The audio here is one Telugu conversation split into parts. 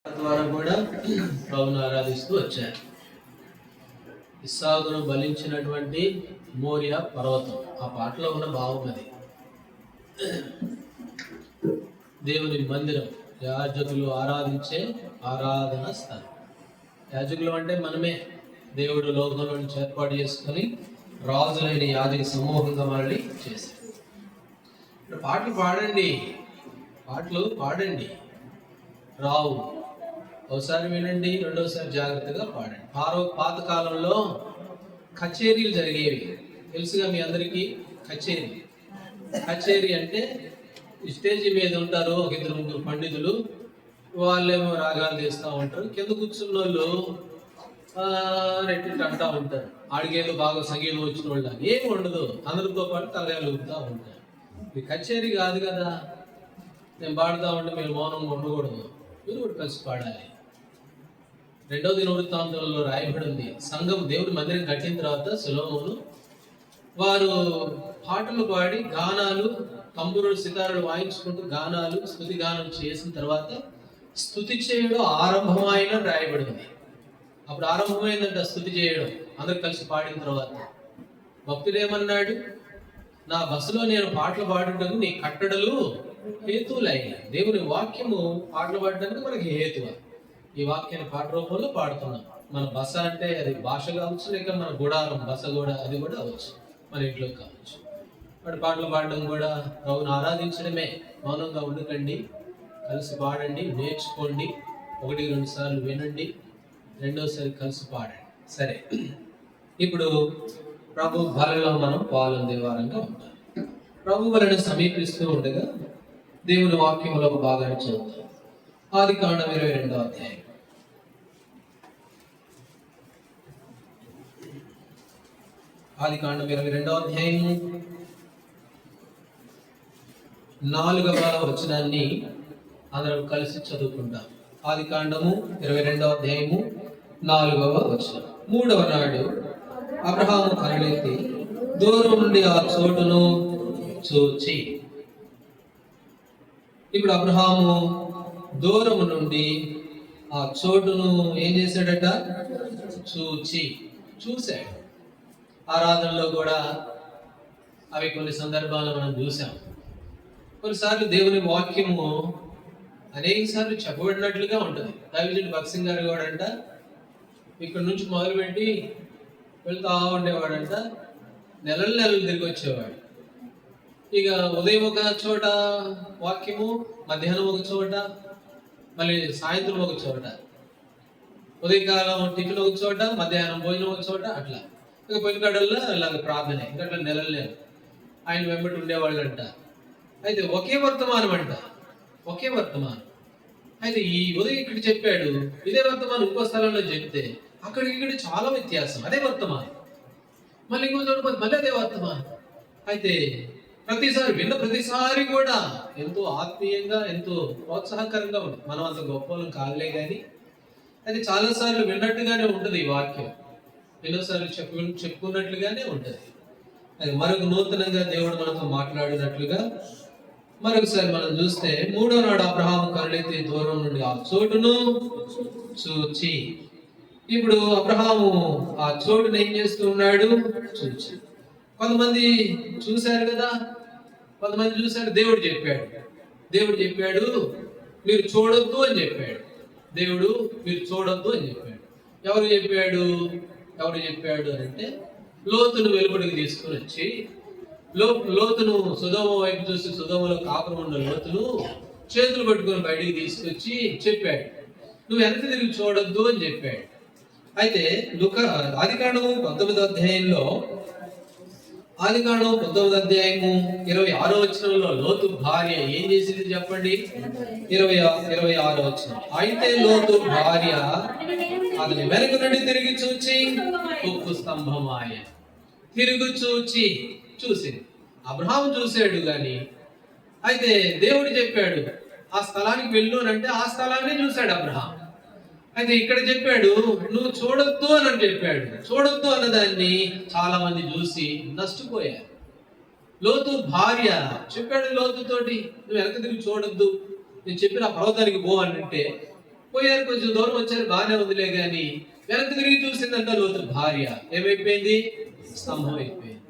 ద్వారా కూడా ప్రభును ఆరాధిస్తూ వచ్చారు. ఇస్సాకును బలించినటువంటి మోరియా పర్వతం, ఆ పాటలో ఉన్న భావం అది. దేవుని మందిరం, యాజకులు ఆరాధించే ఆరాధన స్థలం. యాజకులు అంటే మనమే. దేవుడు లోకంలో నుంచి ఏర్పాటు చేసుకొని రాజులైన యాజక సమూహంగా మనల్ని చేశారు. పాటలు పాడండి, పాటలు పాడండి, రావు ఒకసారి వినండి, రెండోసారి జాగ్రత్తగా పాడండి. పాత కాలంలో కచేరీలు జరిగేవి, తెలుసుగా మీ అందరికీ. కచేరీ అంటే స్టేజీ మీద ఉంటారు ఒక ఇద్దరు ముగ్గురు పండితులు, వాళ్ళేమో రాగాలు తీస్తూ ఉంటారు, కింద కూర్చున్న వాళ్ళు రెట్టి అంటూ ఉంటారు. ఆడికేదో బాగా సంగీతం వచ్చిన వాళ్ళు ఏమి ఉండదు, అందరితో పాటు తలగాలు ఊపుతూ ఉంటారు. ఇది కచేరీ కాదు కదా. నేను పాడుతూ ఉంటే మీరు మౌనంగా ఉండకూడదు, మీరు కూడా కలిసి పాడాలి. 2వ దినవృత్తాంతంలో రాయబడి ఉంది, సంఘం దేవుడి మందిరం కట్టిన తర్వాత సొలొమోను వారు పాటలు పాడి గానాలు, తంబురులు సితారులు వాయించుకుంటూ గానాలు, స్తుతి గానం చేసిన తర్వాత స్తుతి చేయడం ఆరంభమైన రాయబడింది. అప్పుడు ఆరంభమైందంట స్తుతి చేయడం, అందరు కలిసి పాడిన తర్వాత. భక్తుడు ఏమన్నాడు, నా బస్సులో నేను పాటలు పాడటం నీ కట్టడలు హేతువులైన. దేవుని వాక్యము పాటలు పాడడానికి మనకి హేతువ. ఈ వాక్యాన్ని పాట రూపంలో పాడుతున్నాం. మన బస అంటే అది భాష కావచ్చు, లేక మన గుడారం బస కూడా, అది కూడా అవచ్చు, మన ఇంట్లో కావచ్చు. వాడు పాటలు పాడడం కూడా ప్రభుని ఆరాధించడమే. మౌనంగా ఉండకండి, కలిసి పాడండి, నేర్చుకోండి. 1-2 సార్లు వినండి, రెండోసారి కలిసి పాడండి. సరే, ఇప్పుడు ప్రభు బలలో మనం పాల్గొనే వారంగా ఉంటాం. ప్రభు బలను సమీపిస్తూ ఉండగా దేవుని వాక్యంలో ఒక భాగాన్ని చదువుతాం. ఆదికాండం 22వ అధ్యాయం. ఆదికాండం 22వ అధ్యాయము 4వ వచనాన్ని అందరం కలిసి చదువుకుంటాం. ఆదికాండము 22వ అధ్యాయము 4వ వచనం. 3వ నాడు అబ్రహాము కనులెత్తి దూరం నుండి ఆ చోటును చూచి. ఇప్పుడు అబ్రహాము దూరము నుండి ఆ చోటును ఏం చేశాడట? చూశాడు. ఆరాధనలో కూడా అవి కొన్ని సందర్భాల్లో మనం చూసాం. కొన్నిసార్లు దేవుని వాక్యము అనేక సార్లు చెప్పబడినట్లుగా ఉంటుంది. దైవజనుడు భక్త్ సింగ్ గారు కూడా అంట, ఇక్కడ నుంచి మొదలుపెట్టి వెళ్తా ఉండేవాడంట, నెలలు తిరిగి వచ్చేవాడు. ఇక ఉదయం ఒక చోట వాక్యము, మధ్యాహ్నం ఒక చోట, మళ్ళీ సాయంత్రం ఒక చోట, ఉదయకాలం టిఫిన్ ఒక చోట, మధ్యాహ్నం భోజనం ఒక చోట, అట్లా. ఇక పొలికాడల్లో ఇలాగ ప్రార్థన. ఇంకా అట్లా నెలలు ఆయన వెంబడి ఉండేవాళ్ళంట. అయితే ఒకే వర్తమానం అంట, ఒకే వర్తమానం. అయితే ఈ ఉదయం ఇక్కడ చెప్పాడు, ఇదే వర్తమానం ఇంకో స్థలంలో చెప్తే అక్కడికి ఇక్కడ చాలా వ్యత్యాసం. అదే వర్తమానం. మళ్ళీ ఇంకో చోట మళ్ళీ అదే వర్తమానం. అయితే ప్రతిసారి విన్న ప్రతిసారి కూడా ఎంతో ఆత్మీయంగా, ఎంతో ప్రోత్సాహకరంగా ఉంది. మనం అంత గొప్పలం కాదులే కానీ అది చాలాసార్లు విన్నట్టుగానే ఉంటుంది. ఈ వాక్యం ఎన్నోసార్లు చెప్పుకున్నట్లుగానే ఉంటుంది. అది మరొక నూతనంగా దేవుడు మనతో మాట్లాడినట్లుగా మరొకసారి మనం చూస్తే 3వ నాడు అబ్రహాము కనులెత్తి దూరం నుండి ఆ చోటును చూచి. ఇప్పుడు అబ్రహాము ఆ చోటును ఏం చేస్తూ ఉన్నాడు? చూచి. కొంతమంది చూశారు కదా, కొంతమంది చూశారు. దేవుడు చెప్పాడు మీరు చూడొద్దు అని చెప్పాడు. దేవుడు మీరు చూడొద్దు అని చెప్పాడు. ఎవరు చెప్పాడు అని అంటే, లోతును వెలుపడికి తీసుకుని వచ్చి, లోతును సొదొమ వైపు చూసి, సొదొమలో కాపురం ఉన్న లోతును చేతులు పట్టుకొని బయటికి తీసుకొచ్చి చెప్పాడు, నువ్వు వెనక్కి తిరిగి చూడొద్దు అని చెప్పాడు. అయితే ఆదికాండము 19వ అధ్యాయంలో, ఆదికాండం 19వ అధ్యాయము 26వ వచనంలో లోతు భార్య ఏం చేసింది చెప్పండి? 26వ వచనం. అయితే లోతు భార్య అతని వెనక నుండి తిరిగి చూచి ఉప్పు స్తంభమాయ. చూసింది. అబ్రహాము చూశాడు గాని, అయితే దేవుడు చెప్పాడు ఆ స్థలానికి వెళ్ళు అని అంటే ఆ స్థలాన్ని చూశాడు అబ్రహాం. అయితే ఇక్కడ చెప్పాడు నువ్వు చూడొద్దు అని చెప్పాడు. చూడొద్దు అన్నదాన్ని చాలా మంది చూసి నష్టపోయారు. లోతు భార్య చెప్పాడు లోతుతోటి, నువ్వు వెనక తిరిగి చూడొద్దు, నేను చెప్పిన పర్వతానికి పో అని అంటే పోయారు, కొంచెం దూరం వచ్చారు, బాగానే ఉందిలే గాని వెనక్కి తిరిగి చూసిందంట లోతు భార్య. ఏమైపోయింది? స్తంభం అయిపోయింది.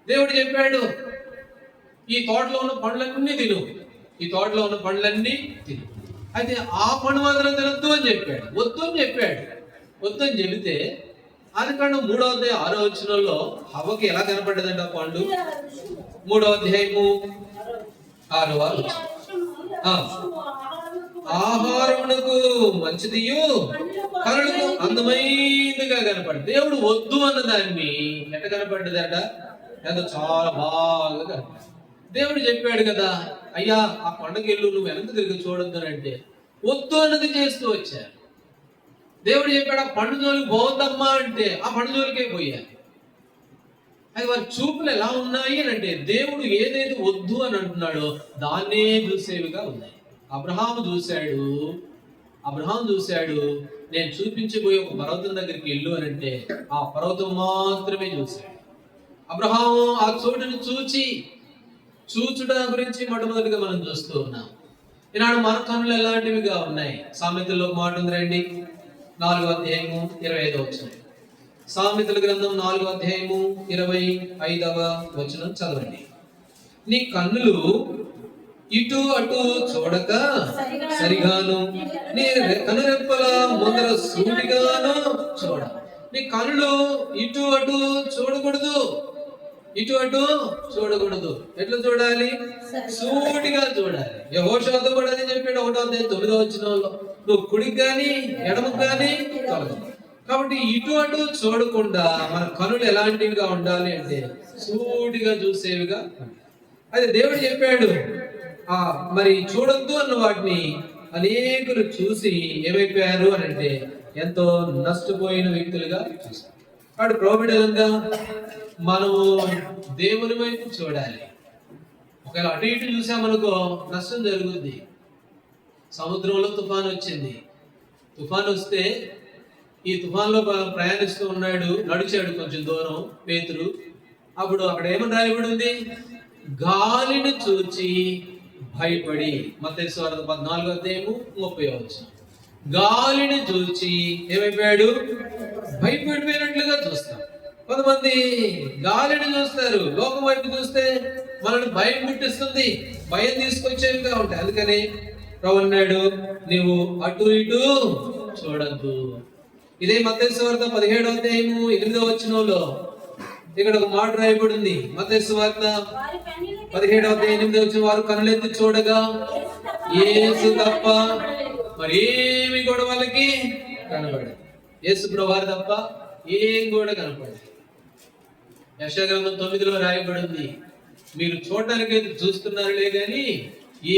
దేవుడు చెప్పాడు, ఈ తోటలో ఉన్న పండ్లన్నీ తిను, ఈ తోటలో ఉన్న పండ్లన్నీ తిను. అయితే ఆ పండు మాత్రం తినొద్దు అని చెప్పాడు, వద్దు అని చెప్పాడు. వద్దు అని చెబితే ఆదికాండం 3వ అధ్యాయం 6వ వచనంలో హవ్వకి ఎలా కనపడ్డదంట ఆ పండు? 3వ అధ్యాయము 6వ వచనం. ఆహారమునకు మంచిదియు కనులకు అందమైనదిగా కనపడ్డ. దేవుడు వద్దు అన్న దాన్ని ఎట్ట కనపడ్డదట? ఏదో చాలా బాగా కనపడ్డ. దేవుడు చెప్పాడు కదా, అయ్యా ఆ పండుగెళ్ళు, నువ్వు వెనక్కి తిరిగి చూడొద్దు అంటే వద్దు అన్నది చేస్తూ వచ్చారు. దేవుడు చెప్పాడు ఆ పండు జోలికి బాగుందమ్మా అంటే ఆ పండు జోలికే పోయారు. అది వారి చూపులు ఎలా ఉన్నాయి అని అంటే దేవుడు ఏదైతే వద్దు అని అంటున్నాడో దాన్నే చూసేవిగా ఉన్నాయి. అబ్రహాము చూశాడు, నేను చూపించబోయే ఒక పర్వతం దగ్గరికి వెళ్ళు అని అంటే ఆ పర్వతం మాత్రమే చూశాడు. అబ్రహాము ఆ చోటును చూచుట గురించి మొట్టమొదటిగా మనం చూస్తూ ఉన్నాం. ఈనాడు మన కన్నులు ఎలాంటివిగా ఉన్నాయి? సామెతల్లో మాట ఉంది రండి, 4వ అధ్యాయము 25వ వచనం. సామెతల గ్రంథం 4వ అధ్యాయము 25వ వచనం చదవండి. నీ కన్నులు ఇటు అటు చూడక సరిగాను, నీ కనురెప్పల ముందర సూటిగాను చూడ. నీ కన్నులు ఇటు అటు చూడకూడదు, ఇటు అటు చూడకూడదు. ఎట్లా చూడాలి? సూటిగా చూడాలి. యెహోషువతో కూడా అదే చెప్పాడు 1వ అధ్యాయం 9వ వచనంలో, నువ్వు కుడికి గాని ఎడమకు గాని తొలగదు. కాబట్టి ఇటు అటు చూడకుండా మన కనులు ఎలాంటివిగా ఉండాలి అంటే సూటిగా చూసేవిగా. అయితే దేవుడు చెప్పాడు మరి చూడొద్దు అన్న వాటిని అనేకులు చూసి ఏమైపోయారు అని అంటే ఎంతో నష్టపోయిన వ్యక్తులుగా చూస్తారు. కాబట్టి ప్రోబిడలంగా మనము దేవుని వైపు చూడాలి. ఒకవేళ అటు ఇటు చూసామనుకో నష్టం జరుగుద్ది. సముద్రంలో తుఫాను వచ్చింది. తుఫాను వస్తే ఈ తుఫాన్లో ప్రయాణిస్తూ ఉన్నాడు, నడిచాడు కొంచెం దూరం పేతురు. అప్పుడు అక్కడ ఏమని రాయబడి ఉంది? గాలిని చూచి భయపడి. మత్తయి సువార్త 14వ అధ్యాయము 30వ వచనం. గాలిని చూచి ఏమైపోయాడు? భయపడిపోయినట్లుగా చూస్తాం. కొంతమంది గాలిని చూస్తారు, లోకం వైపు చూస్తే మనల్ని భయం పుట్టిస్తుంది, భయం తీసుకొచ్చేవిగా ఉంటాయి. అందుకని ప్రభు అన్నాడు, నీవు అటు ఇటు చూడద్దు. ఇదే మత్తయి సువార్త 17వ అధ్యాయము 8వ వచనంలో ఇక్కడ ఒక మాట రాయబడింది. మత్తయి సువార్త 17వ అధ్యాయం 8వ వచనం, వారు కనులెత్తి చూడగా యేసు తప్ప మరేమి కూడా వాళ్ళకి కనబడదు. యేసు ప్రభువారు తప్ప ఏం కూడా కనపడదు. యెషయా గ్రంథం 9లో రాయబడింది, మీరు చూడటానికి చూస్తున్నారులే గాని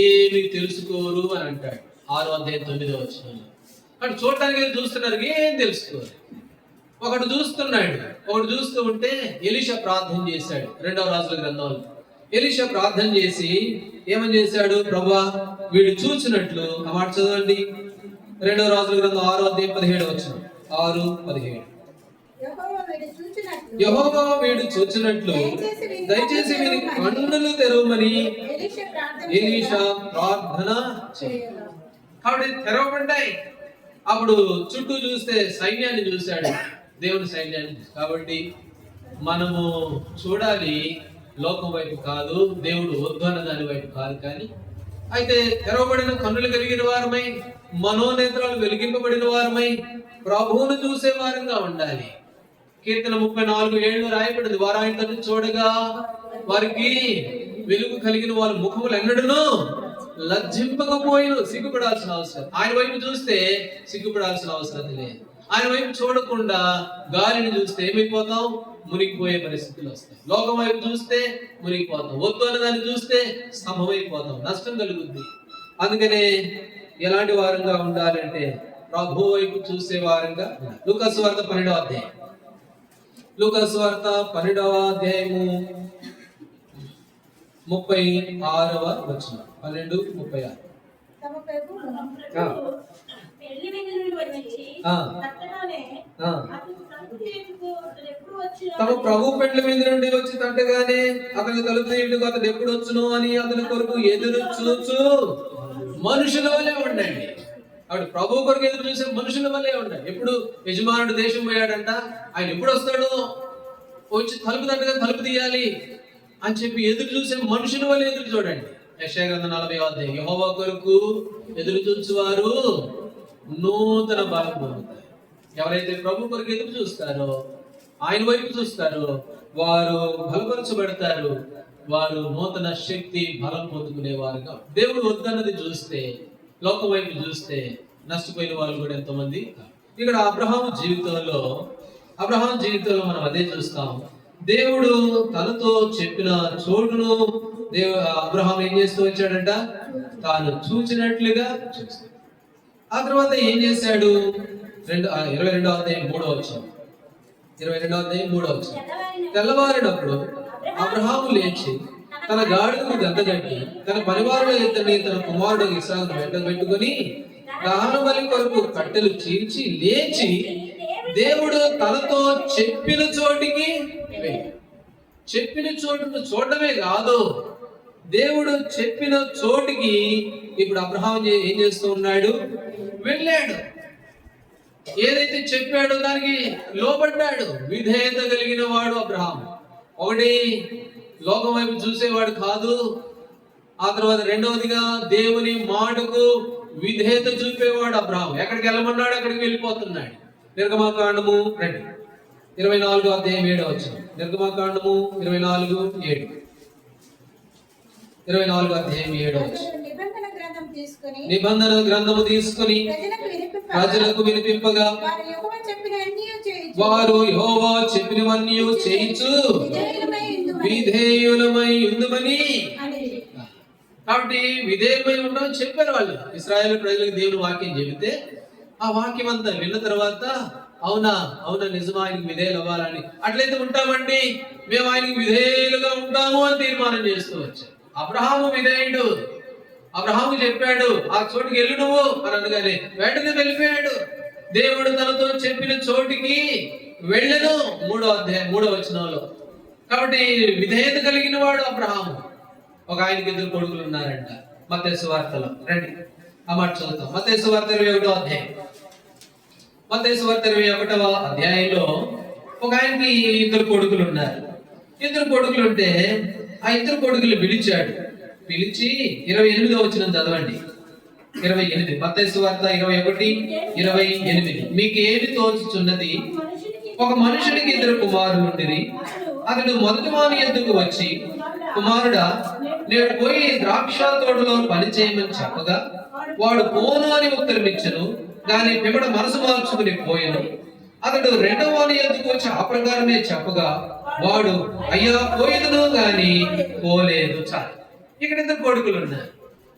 ఏమి తెలుసుకోరు అని అంటాడు 6వ అధ్యాయం 9వ వచనంలో. అటు చూడటానికి చూస్తున్నారు, ఏం తెలుసుకోరు. ఒకడు చూస్తున్నాడు, ఒకడు చూస్తూ ఉంటే ఎలీషా ప్రార్థన చేశాడు 2వ రాజుల గ్రంథంలో. ఎలీషా ప్రార్థన చేసి ఏమని చేశాడు? ప్రభువా వీడు చూచినట్లు, ఆ మాట చదవండి, 2వ రాజుల గ్రంథం 6వ అధ్యాయం 17వ వచనం. 6:17. యెహోవా వీడు చూచినట్లు దయచేసి వీరి కన్నులు తెరవమని ఎలీషా ప్రార్థన చేయాలి. కాబట్టి తెరవబడ్డాయి. అప్పుడు చుట్టూ చూస్తే సైన్యాన్ని చూశాడు, దేవుని సైన్యాన్ని. కాబట్టి మనము చూడాలి లోకం వైపు కాదు, దేవుడు వద్దు అన్న దాని వైపు కాదు. కానీ అయితే తెరవబడిన కన్నులు కలిగిన వారమై, మనోనేత్రాలు వెలిగింపబడిన వారమై ప్రభువును చూసే వారంగా ఉండాలి. కీర్తన 34:7 రాయబడింది, వారు ఆయన తను చూడగా వారికి వెలుగు కలిగిన వారి ముఖములు ఎన్నడూనూ లజ్జింపకపోయిన. సిగ్గుపడాల్సిన అవసరం, ఆయన వైపు చూస్తే సిగ్గుపడాల్సిన అవసరం లేదు. ఆయన వైపు చూడకుండా గాలిని చూస్తే ఏమైపోతాం? మునిగిపోయే పరిస్థితులు వస్తాయి. లోకం వైపు చూస్తే మునిగిపోతాం, వద్దు అన్న దాన్ని చూస్తే స్తంభమైపోతాం, నష్టం కలుగుద్ది. అందుకనే ఎలాంటి వారంగా ఉండాలంటే ప్రభు వైపు చూసే వారంగా. లూకా సువార్త 12వ అధ్యాయం, లూకా సువార్త 12వ అధ్యాయము 36వ వచనం. 12:36. తమ ప్రభు పెండ్లి మీద నుండి వచ్చి తంటగానే అతని తలుపు తీయుటకు అతడు ఎప్పుడు వచ్చును అని అతని కొరకు ఎదురు చూచు మనుషుల వలె ఉండండి. ఆవిడ ప్రభు కొరకు ఎదురు చూసే మనుషుల వల్లే ఉంటాయి. ఎప్పుడు యజమానుడు దేశం పోయాడంట, ఆయన ఎప్పుడు వస్తాడో, వచ్చి తలుపు తట్టగా తలుపు తీయాలి అని చెప్పి ఎదురు చూసే మనుషుల వల్ల ఎదురు చూడండి. యెషయా గ్రంథం 40వ అధ్యాయం, యెహోవా కొరకు ఎదురు చూచువారు నూతన బలం పొందుతారు. ఎవరైతే ప్రభు కొరకు ఎదురు చూస్తారో, ఆయన వైపు చూస్తారో, వారు బలపరచబడతారు. వారు నూతన శక్తి బలం పొందుకునేవారుగా. దేవుడు వద్దన్నది చూస్తే, లోకం వైపు చూస్తే నష్టపోయిన వాళ్ళు కూడా ఎంతోమంది. ఇక్కడ అబ్రహాము జీవితంలో మనం అదే చూస్తాం. దేవుడు తనతో చెప్పిన చోటును అబ్రహాం ఏం చేస్తూ వచ్చాడంట, తాను చూచినట్లుగా చూస్తాడు. ఆ తర్వాత ఏం చేశాడు? 22వ అధ్యాయం 3వ వచనం, 22వ అధ్యాయం 3వ వచనం. తెల్లవారినప్పుడు అబ్రహాము లేచి తన గాడిదను గంతగట్టి తన పరివారుల ఇద్దరిని తన కుమారుడు ఇస్సాకును వెంట పెట్టుకుని దహన బలి కొరకు కట్టెలు చీల్చి లేచి దేవుడు తనతో చెప్పిన చోటికి చెప్పిన చోటును చూడటమే కాదు, దేవుడు చెప్పిన చోటికి ఇప్పుడు అబ్రహాం ఏం చేస్తూ ఉన్నాడు? వెళ్ళాడు. ఏదైతే చెప్పాడో దానికి లోబడ్డాడు. విధేయత కలిగిన వాడు అబ్రహాం. ఒకటి, లోకం వైపు చూసేవాడు కాదు. ఆ తర్వాత రెండవదిగా దేవుని మాటకు విధేయత చూపేవాడు అబ్రహాం. ఎక్కడికి వెళ్ళమన్నాడు అక్కడికి వెళ్ళిపోతున్నాడు. నిర్గమాకాండము 24వ అధ్యాయం 7వ వచనం. నిర్గమాకాండము 24:7. 24వ అధ్యాయం 7వ వచనం. నిబంధన గ్రంథము తీసుకొని ప్రజలకు వినిపింపగా వారు యెహోవా చెప్పినవన్నీ చేయించు విధేయులమై ఉందుమని. కాబట్టి విధేయులమై ఉండమని చెప్పారు వాళ్ళు. ఇశ్రాయేలు ప్రజలకు దేవుని వాక్యం చెబితే ఆ వాక్యం అంతా విన్న తర్వాత అవునా నిజమా, ఆయనకి విధేయులు అవ్వాలని, అట్లయితే ఉంటామండి, మేము ఆయనకి విధేయులుగా ఉంటాము అని తీర్మానం చేస్తూ వచ్చారు. అబ్రహాము విధేయుడు. అబ్రహాము చెప్పాడు ఆ చోటుకి వెళ్ళు నువ్వు అని అనగానే వెంటనే వెళ్ళిపోయాడు. దేవుడు తనతో చెప్పిన చోటికి వెళ్ళను. 3వ వచనంలో. కాబట్టి విధేయత కలిగిన వాడు అబ్రహాము. ఒక ఆయనకి 2 కొడుకులు ఉన్నారంట. మత్తయి సువార్తలో రండి ఆ మాట చదువుతాం. మత్తయి సువార్త 21వ అధ్యాయం. మత్తయి సువార్త 21వ అధ్యాయంలో ఒక ఆయనకి 2 కొడుకులు ఉన్నారు. 2 కొడుకులు ఉంటే ఆ 2 కొడుకులు పిలిచి 28వ వచనం చదవండి. 28 మత్తయి సువార్త 21:28. మీకు ఏమి తోచుచున్నది? ఒక మనుషుడికి 2 కుమారులు ఉండిరి. అతడు మొదటి వాని యొద్దకు వచ్చి, కుమారుడా, నేడు పోయి ద్రాక్ష తోటలో పని చేయమని చెప్పగా వాడు పోను అని ఉత్తరం ఇచ్చను. కానీ పిమ్మట మనసు మార్చుకుని పోయాను. అతడు రెండవ వాని యొద్దకు వచ్చి ఆ ప్రకారమే చెప్పగా వాడు అయ్యా పోయేదును గాని పోలేదు. చాలు. ఇక్కడ 2 కొడుకులు ఉన్నారు.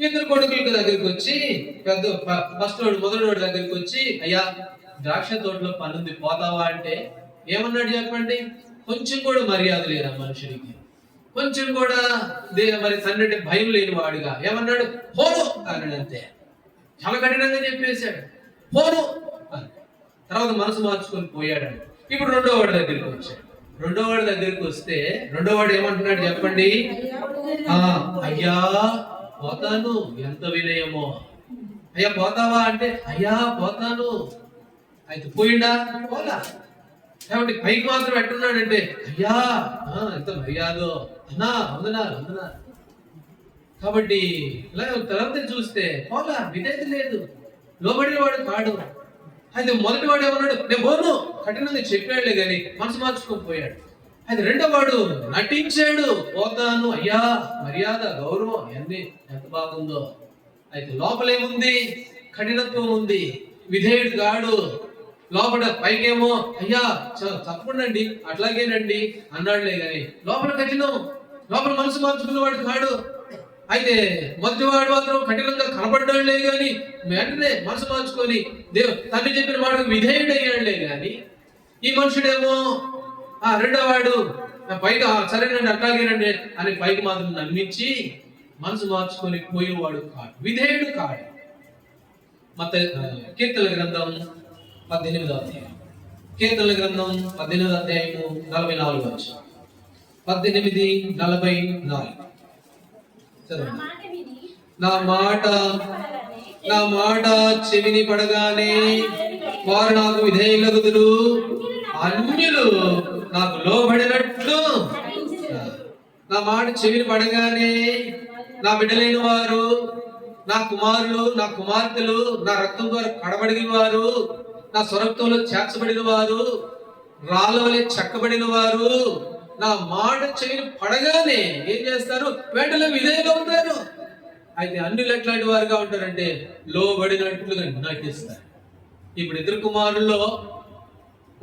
2 కొడుకుల దగ్గరికి వచ్చి మొదటి వాడి దగ్గరికి వచ్చి, అయ్యా ద్రాక్ష తోటలో పనుంది పోతావా అంటే ఏమన్నాడు చెప్పండి? కొంచెం కూడా మర్యాద లేదు ఆ మనుషుడికి. కొంచెం కూడా మరి తండ్రి భయం లేని వాడుగా ఏమన్నాడు? పోను అన్నాడు. అంతే. చాలా కఠినంగా చెప్పేశాడు, పోను. తర్వాత మనసు మార్చుకొని పోయాడు. ఇప్పుడు 2వ వాడి దగ్గరికి వచ్చాడు. 2వ వాడి దగ్గరికి వస్తే 2వ వాడు ఏమంటున్నాడు చెప్పండి? అయ్యా పోతాను. ఎంత వినయమో! అయ్యా పోతావా అంటే అయ్యా పోతాను. అయితే పోయిండా? పోలా. కాబట్టి పైకి మాత్రం ఎట్టున్నాడంటే అయ్యా ఎంత మర్యాదో అన్నా వందనాలు. కాబట్టి తర్వాత చూస్తే పోలా, విధేయత లేదు, లోబడిన వాడు కాడు. అయితే మొదటి వాడు ఏమన్నాడు? నేను పోను, కఠినంగా చెప్పాడులే కానీ మనసు మార్చుకోకపోయాడు. అయితే 2వ వాడు నటించాడు, పోతాను, అయ్యా మర్యాద గౌరవం అన్నీ ఎంత బాగుందో. అయితే లోపలేముంది? కఠినత్వం ఉంది. విధేయుడు కాడు. లోపల పైకేమో అయ్యా తప్పకుండండి అట్లాగేనండి అన్నాడులే గాని లోపల కఠినం, లోపల మనసు మార్చుకున్నవాడు కాడు. అయితే మొదటివాడు మాత్రం కఠినంగా కనపడ్డాడులే గాని వెంటనే మనసు మార్చుకొని తండ్రి చెప్పిన వాడు విధేయుడు అయ్యాడులే గాని ఈ మనుషుడేమో 2వ వాడు పైకి సరేనండి అట్లాగేనండి అని పైకి మాత్రం నమ్మించి మనసు మార్చుకొని పోయేవాడు కాడు, విధేయుడు కాడు. కీర్తనల గ్రంథం 18వ అధ్యాయం. కీర్తనల గ్రంథం 18వ అధ్యాయము 44వ వచనం. 18:44. నా మాట నా మాట చెవిని పడగానే వారు నాకు విధేయులగుదురు, అన్యులు నాకు లోబడినట్లు. నా మాట చెవిని పడగానే నా బిడ్డలైన వారు, నా కుమారులు, నా కుమార్తెలు, నా రక్తం ద్వారా కడబడిన వారు, నా స్వరక్తంలో చేర్చబడిన వారు, రాళ్ళ వలె చెక్కబడిన వారు నా మాట చెవిని పడగానే ఏం చేస్తారు? వెంటనే విధేయులు అవుతారు. అయితే అన్యులు ఎట్లాంటి వారుగా ఉంటారంటే లోబడినట్లుగా నటిస్తారు. ఇప్పుడు ఇద్దరు కుమారుల్లో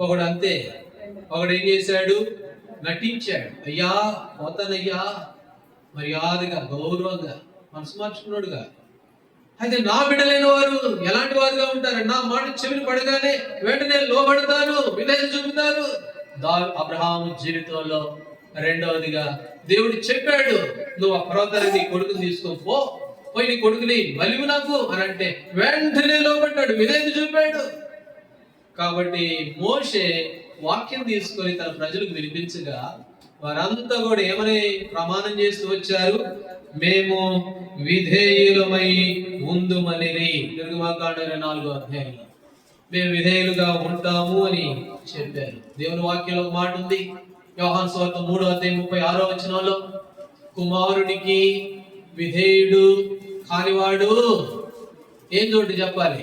ఒకడు అంతే. ఒకడు ఏం చేశాడు? నటించాడు. అయ్యా పోతానయ్యా, మర్యాదగా గౌరవంగా మనసు మార్చుకున్నాడుగా. అయితే నా బిడ్డలైన వారు ఎలాంటి వారుగా ఉంటారు? నా మాట చెవిని పడగానే వెంటనే లోబడతారు, విధేయత చూపుతారు. అబ్రహాము జీవితంలో రెండవదిగా దేవుడు చెప్పాడు, నువ్వు ఆ పర్వతాన్ని నీ కొడుకుని తీసుకోపో, పోయి నీ కొడుకుని బలివు నాకు అని అంటే వెంటనే లోబడ్డాడు, విధేయత చూపాడు. కాబట్టి మోషే వాక్యం తీసుకొని తన ప్రజలకు వినిపించగా వారంతా కూడా ఏమని ప్రమాణం చేస్తూ వచ్చారు? మేము విధేయులమై ఉందుమనిరి. నిర్గమాకాండం 4వ అధ్యాయంలో మేము విధేయులుగా ఉంటాము అని చెప్పారు. దేవుని వాక్యంలో ఒక మాట ఉంది, యోహాను సువార్త 3వ అధ్యాయం 36వ వచనంలో, కుమారునికి విధేయుడు కానివాడు ఏం చోటు చెప్పాలి?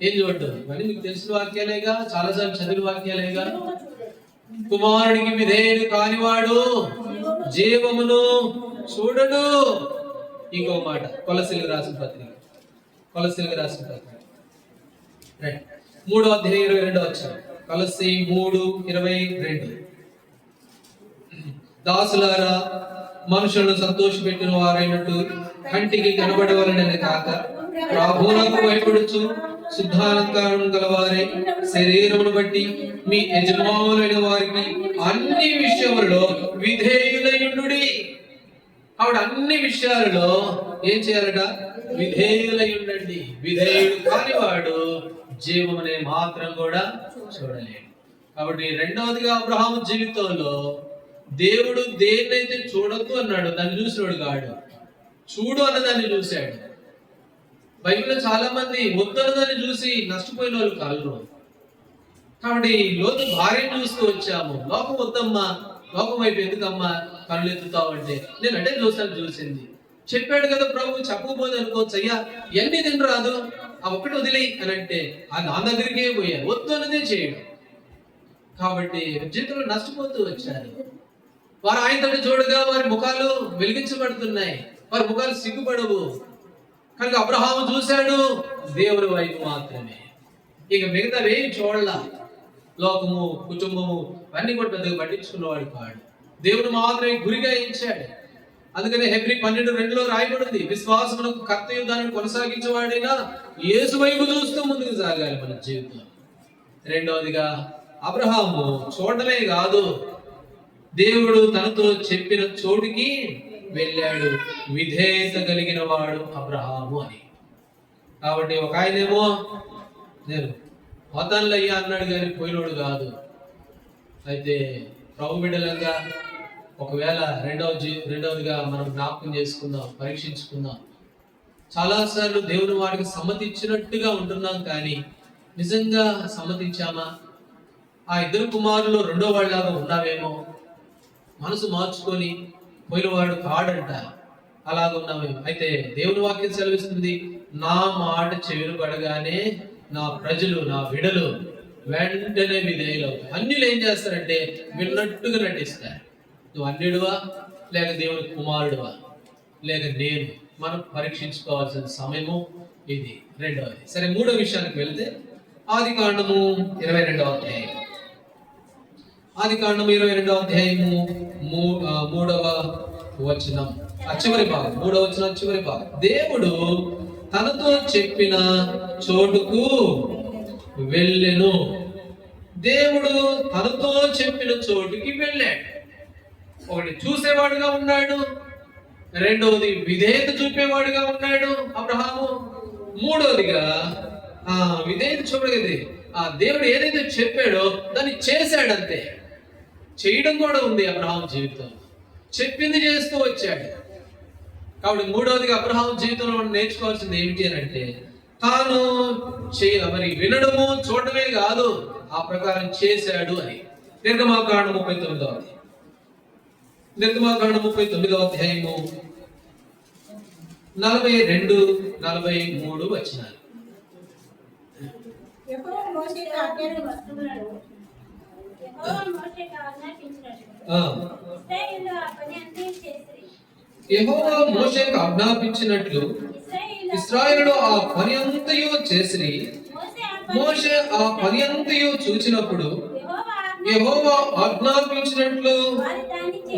ఏం చోటు? మరి మీకు తెలిసిన వాక్యాలేగా, చాలాసార్లు చదివిన వాక్యాలేగా. కుమారుడికి విధేయుడు కానివాడు జీవమును చూడడు. ఇంకో మాట కొలసీలకు రాసిన పత్రిక, 3వ అధ్యాయం 22వ వచనం, కొలస్సీ 3:22. దాసులారా, మనుషులను సంతోషపెట్టిన వారైనట్టు కంటికి కనబడవలనని కాక ప్రభువునకు భయపడుచు శుద్ధాలంకారం గలవారే శరీరమును బట్టి మీ యజమానులైన వారికి అన్ని విషయములలో విధేయులయుండుడి. ఆవిడ అన్ని విషయాలలో ఏం చేయాలట? విధేయులై ఉండండి. విధేయుడు కానివాడు జీవమునే మాత్రం కూడా చూడలేడు. కాబట్టి రెండవదిగా అబ్రహాము జీవితంలో దేవుడు దేన్నైతే చూడొద్దు అన్నాడు దాన్ని చూసినోడు కాడు, చూడు అన్న దాన్ని చూశాడు. బైబిల్లో చాలా మంది వద్దన్న దాన్ని చూసి నష్టపోయిన వాళ్ళు కాదు. కాబట్టి లోతు భార్యను చూస్తూ వచ్చాము, లోకం వద్దమ్మా, లోకం వైపు ఎందుకమ్మా కళ్ళు ఎత్తుతావు అంటే, నేను అంటే చూసింది. చెప్పాడు కదా ప్రభు, చెప్పకపోతే అనుకోవచ్చు, అయ్యా ఎన్ని తినరాదు, ఆ ఒక్కటి వదిలి అని అంటే ఆ నా దగ్గరికే పోయారు, వద్దు అన్నదే చేయడం. కాబట్టి జీవితంలో నష్టపోతూ వచ్చారు. వారు ఆయనతో చూడగా వారి ముఖాలు వెలిగించబడుతున్నాయి, వారి ముఖాలు సిగ్గుపడవు. కనుక అబ్రహాము చూశాడు దేవుని వైపు మాత్రమే, ఇక మిగతావేమి చూడలా. లోకము, కుటుంబము అన్ని కూడా పెద్దగా పట్టించుకున్నవాడు కాడు, దేవుడు మాత్రమే గురిగా ఇచ్చాడు. అందుకనే హెబ్రీ 12:2 రాయబడింది, విశ్వాసమునకు కర్తయు దానిని కొనసాగించేవాడైనా యేసు వైపు చూస్తూ ముందుకు సాగాలి మన జీవితం. రెండవదిగా అబ్రహాము చూడడమే కాదు, దేవుడు తనతో చెప్పిన చోటుకి వెళ్ళాడు. విధేయత కలిగిన వాడు అబ్రహాము అని. కాబట్టి ఒక ఆయనేమో నేను పోతానులే అయ్యా అన్నాడు కానీ పోయినోడు కాదు. అయితే ప్రభు బిడ్డలంగా ఒకవేళ రెండవదిగా మనం జ్ఞాపకం చేసుకుందాం, పరీక్షించుకుందాం. చాలాసార్లు దేవుని వాడికి సమ్మతించినట్టుగా ఉంటున్నాం, కానీ నిజంగా సమ్మతించామా? ఆ ఇద్దరు కుమారులు రెండో వాళ్ళలాగా ఉన్నావేమో, మనసు మార్చుకొని పోయినవాడు కాడంట, అలాగ ఉన్నామేమో. అయితే దేవుని వాక్యం సెలవిస్తుంది, నా మాట చెవిన పడగానే నా ప్రజలు, నా బిడలు వెంటనే విధేయులవుతారు. అన్యులు ఏం చేస్తారంటే విన్నట్టుగా నటిస్తారు. నువ్వు అన్యుడువా, లేక దేవుని కుమారుడువా, లేక నేను? మనం పరీక్షించుకోవాల్సిన సమయము ఇది. రెండవది. సరే, మూడో విషయానికి వెళ్తే ఆదికాండము 22వ అధ్యాయం. ఆదికాండము 22వ అధ్యాయము 3వ వచనం చివరి భాగం, 3వ వచనం చివరి భాగం. దేవుడు తనతో చెప్పిన చోటుకు వెళ్ళెను. దేవుడు తనతో చెప్పిన చోటుకి వెళ్ళాడు. ఒకటి చూసేవాడుగా ఉన్నాడు, రెండవది విధేయత చూపేవాడుగా ఉన్నాడు అబ్రహాము. మూడవదిగా విధేయత చూడగది, ఆ దేవుడు ఏదైతే చెప్పాడో దాన్ని చేశాడంతే. చేయడం కూడా ఉంది అబ్రహాము జీవితంలో. చెప్పింది చేస్తూ వచ్చాడు. కాబట్టి మూడవదిగా అబ్రహాం జీవితంలో మనం నేర్చుకోవాల్సింది ఏమిటి అని అంటే, తాను మరి వినడము చూడడమే కాదు, ఆ ప్రకారం చేశాడు అని. నిర్గమాకాండం 39వ నిర్గమాకాండం 39వ అధ్యాయము 42, 43 వచనాలు. యెహోవా మోషేకు ఆజ్ఞాపించినట్లు ఇశ్రాయేలు ఆ పని అంతయు చేసిరి. మోషే ఆ పని అంతయు చూచినప్పుడు యెహోవా ఆజ్ఞాపించినట్లు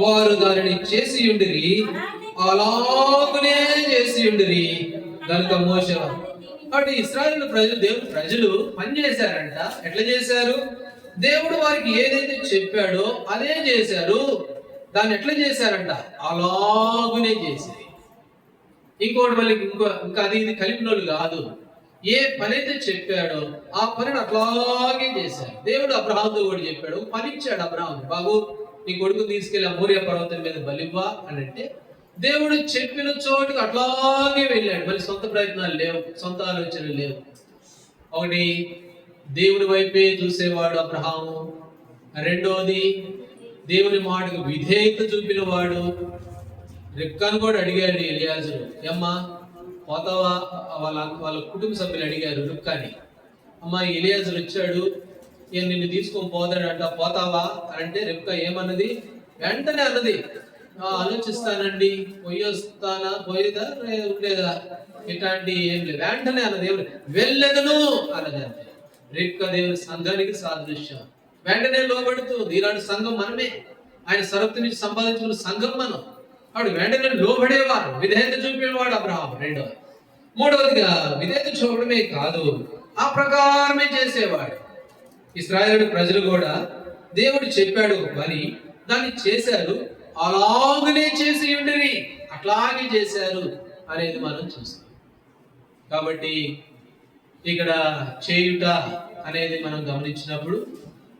వారు దానిని చేసి ఉండిరి, అలాగునే చేసి ఉండిరి. కనుక మోషే కాబట్టి ఇశ్రాయేలు ప్రజలు, దేవుడు ప్రజలు పని చేశారంట. ఎట్లా చేశారు? దేవుడు వారికి ఏదైతే చెప్పాడో అదే చేశారు. దాన్ని ఎట్లా చేశారంట? అలాగునే చేశారు. ఇంకోటి మళ్ళీ ఇంకా అది ఇది కలిపినోళ్ళు కాదు. ఏ పని అయితే చెప్పాడో ఆ పనిని అట్లాగే చేశారు. దేవుడు అబ్రహాముతో కూడా చెప్పాడు, పని ఇచ్చాడు అబ్రహాం, బాబు నీ కొడుకు తీసుకెళ్లి మోరియా పర్వతం మీద బలివ్వా అని అంటే, దేవుడు చెప్పిన చోటుకు అట్లాగే వెళ్ళాడు. మళ్ళీ సొంత ప్రయత్నాలు లేవు, సొంత ఆలోచనలు లేవు. ఒకటి, దేవుని వైపే చూసేవాడు అబ్రహాము. రెండోది, దేవుని మాటకు విధేయత చూపిన వాడు. రెక్కను కూడా అడిగాడు ఎలియాజరు, అమ్మా పోతావా? వాళ్ళ కుటుంబ సభ్యులు అడిగారు రిబ్కాని, అమ్మా ఎలియాజరు వచ్చాడు, నిన్ను తీసుకొని పోతాడంట, పోతావా అని అంటే రిబ్కా ఏమన్నది? వెంటనే అన్నది, ఆలోచిస్తానండి, పోయేదా ఉండేదా, ఇట్లాంటి ఏం లేదు. వెంటనే అన్నది, వెళ్ళెదను అన్నది. అంతే. రిబ్కా దేవుని సంఘానికి సాదృశ్యం. వెంటనే లోబడుతుంది. ఇలాంటి సంఘం మనమే. ఆయన సరక్తి నుంచి సంపాదించుకున్న సంఘం మనం. వాడు వెంటనే లోబడేవాడు, విధేయత చూపేవాడు అబ్రహాం. రెండవది. మూడవదిగా విధేయత చూపడమే కాదు, ఆ ప్రకారమే చేసేవాడు. ఇశ్రాయేలు ప్రజలు కూడా దేవుడు చెప్పాడు పని, దాన్ని చేశారు, అలాగనే చేసి ఉండిరి, అట్లాగే చేశారు అనేది మనం చూస్తాం. కాబట్టి ఇక్కడ చేయుట అనేది మనం గమనించినప్పుడు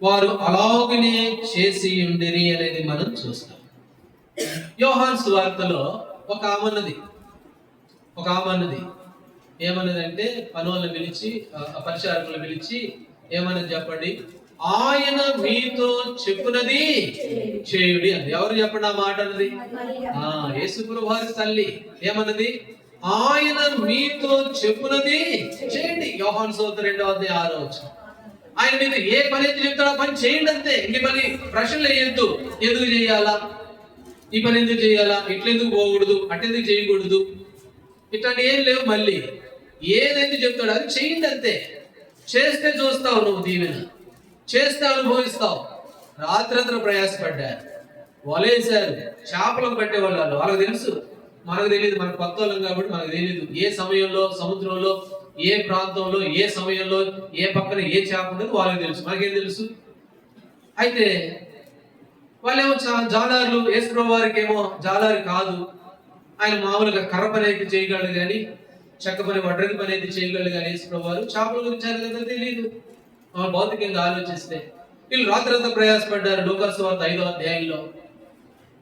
వారు అలాగనే చేసి ఉండిరి అనేది మనం చూస్తాం. యోహాను సువార్తలో ఒక ఆమె అన్నది ఏమన్నదంటే, పనులను పిలిచి, పరిచారకులను పిలిచి ఏమన్నది చెప్పండి? ఆయన మీతో చెప్పునది చేయుడి అని. ఎవరు చెప్పండి ఆ మాట అన్నది? యేసుప్రభు వారి తల్లి ఏమన్నది? ఆయన మీతో చెప్పునది చేయండి. యోహాను సువార్త 2వ అధ్యాయం 6వ వచనం. ఆయన మీద ఏ పని అయితే చెప్తాడో పని చేయండి అంతే. ఇంక పని ప్రశ్నలు వేయద్దు. ఎందుకు చేయాలా, ఈ పని ఎందుకు చేయాలా, ఇట్లెందుకు పోకూడదు, అట్టెందుకు చేయకూడదు, ఇట్లాంటి ఏం లేవు. మళ్ళీ ఏదైతే చెప్తాడో అది చేయండి అంతే. చేస్తే చూస్తావు నువ్వు దీవెన, చేస్తే అనుభవిస్తావు. రాత్రంతా ప్రయాసపడ్డారు, వలేశారు, చేపలకు పట్టేవాళ్ళు. వాళ్ళకి తెలుసు, మనకు తెలియదు. మనకు కొత్త వాళ్ళం కాబట్టి మనకు తెలియదు ఏ సమయంలో సముద్రంలో, ఏ ప్రాంతంలో, ఏ సమయంలో, ఏ పక్కన ఏ చేప ఉండదు వాళ్ళకి తెలుసు, మనకేం తెలుసు. అయితే వాళ్ళేమో జాలారులు. యేసుప్రభు వారికి ఏమో జాలారు కాదు. ఆయన మామూలుగా కర్ర పని అయితే చేయగలడు కానీ, చెక్క పని, వడ్రంగి పని అయితే చేయగలడు కానీ, యేసుప్రభు వారు చేపల గురించి కదా తెలియదు. భౌతికంగా ఆలోచిస్తే వీళ్ళు రాత్రంతా ప్రయాసపడ్డారు. లూకా సువార్త 5వ అధ్యాయంలో.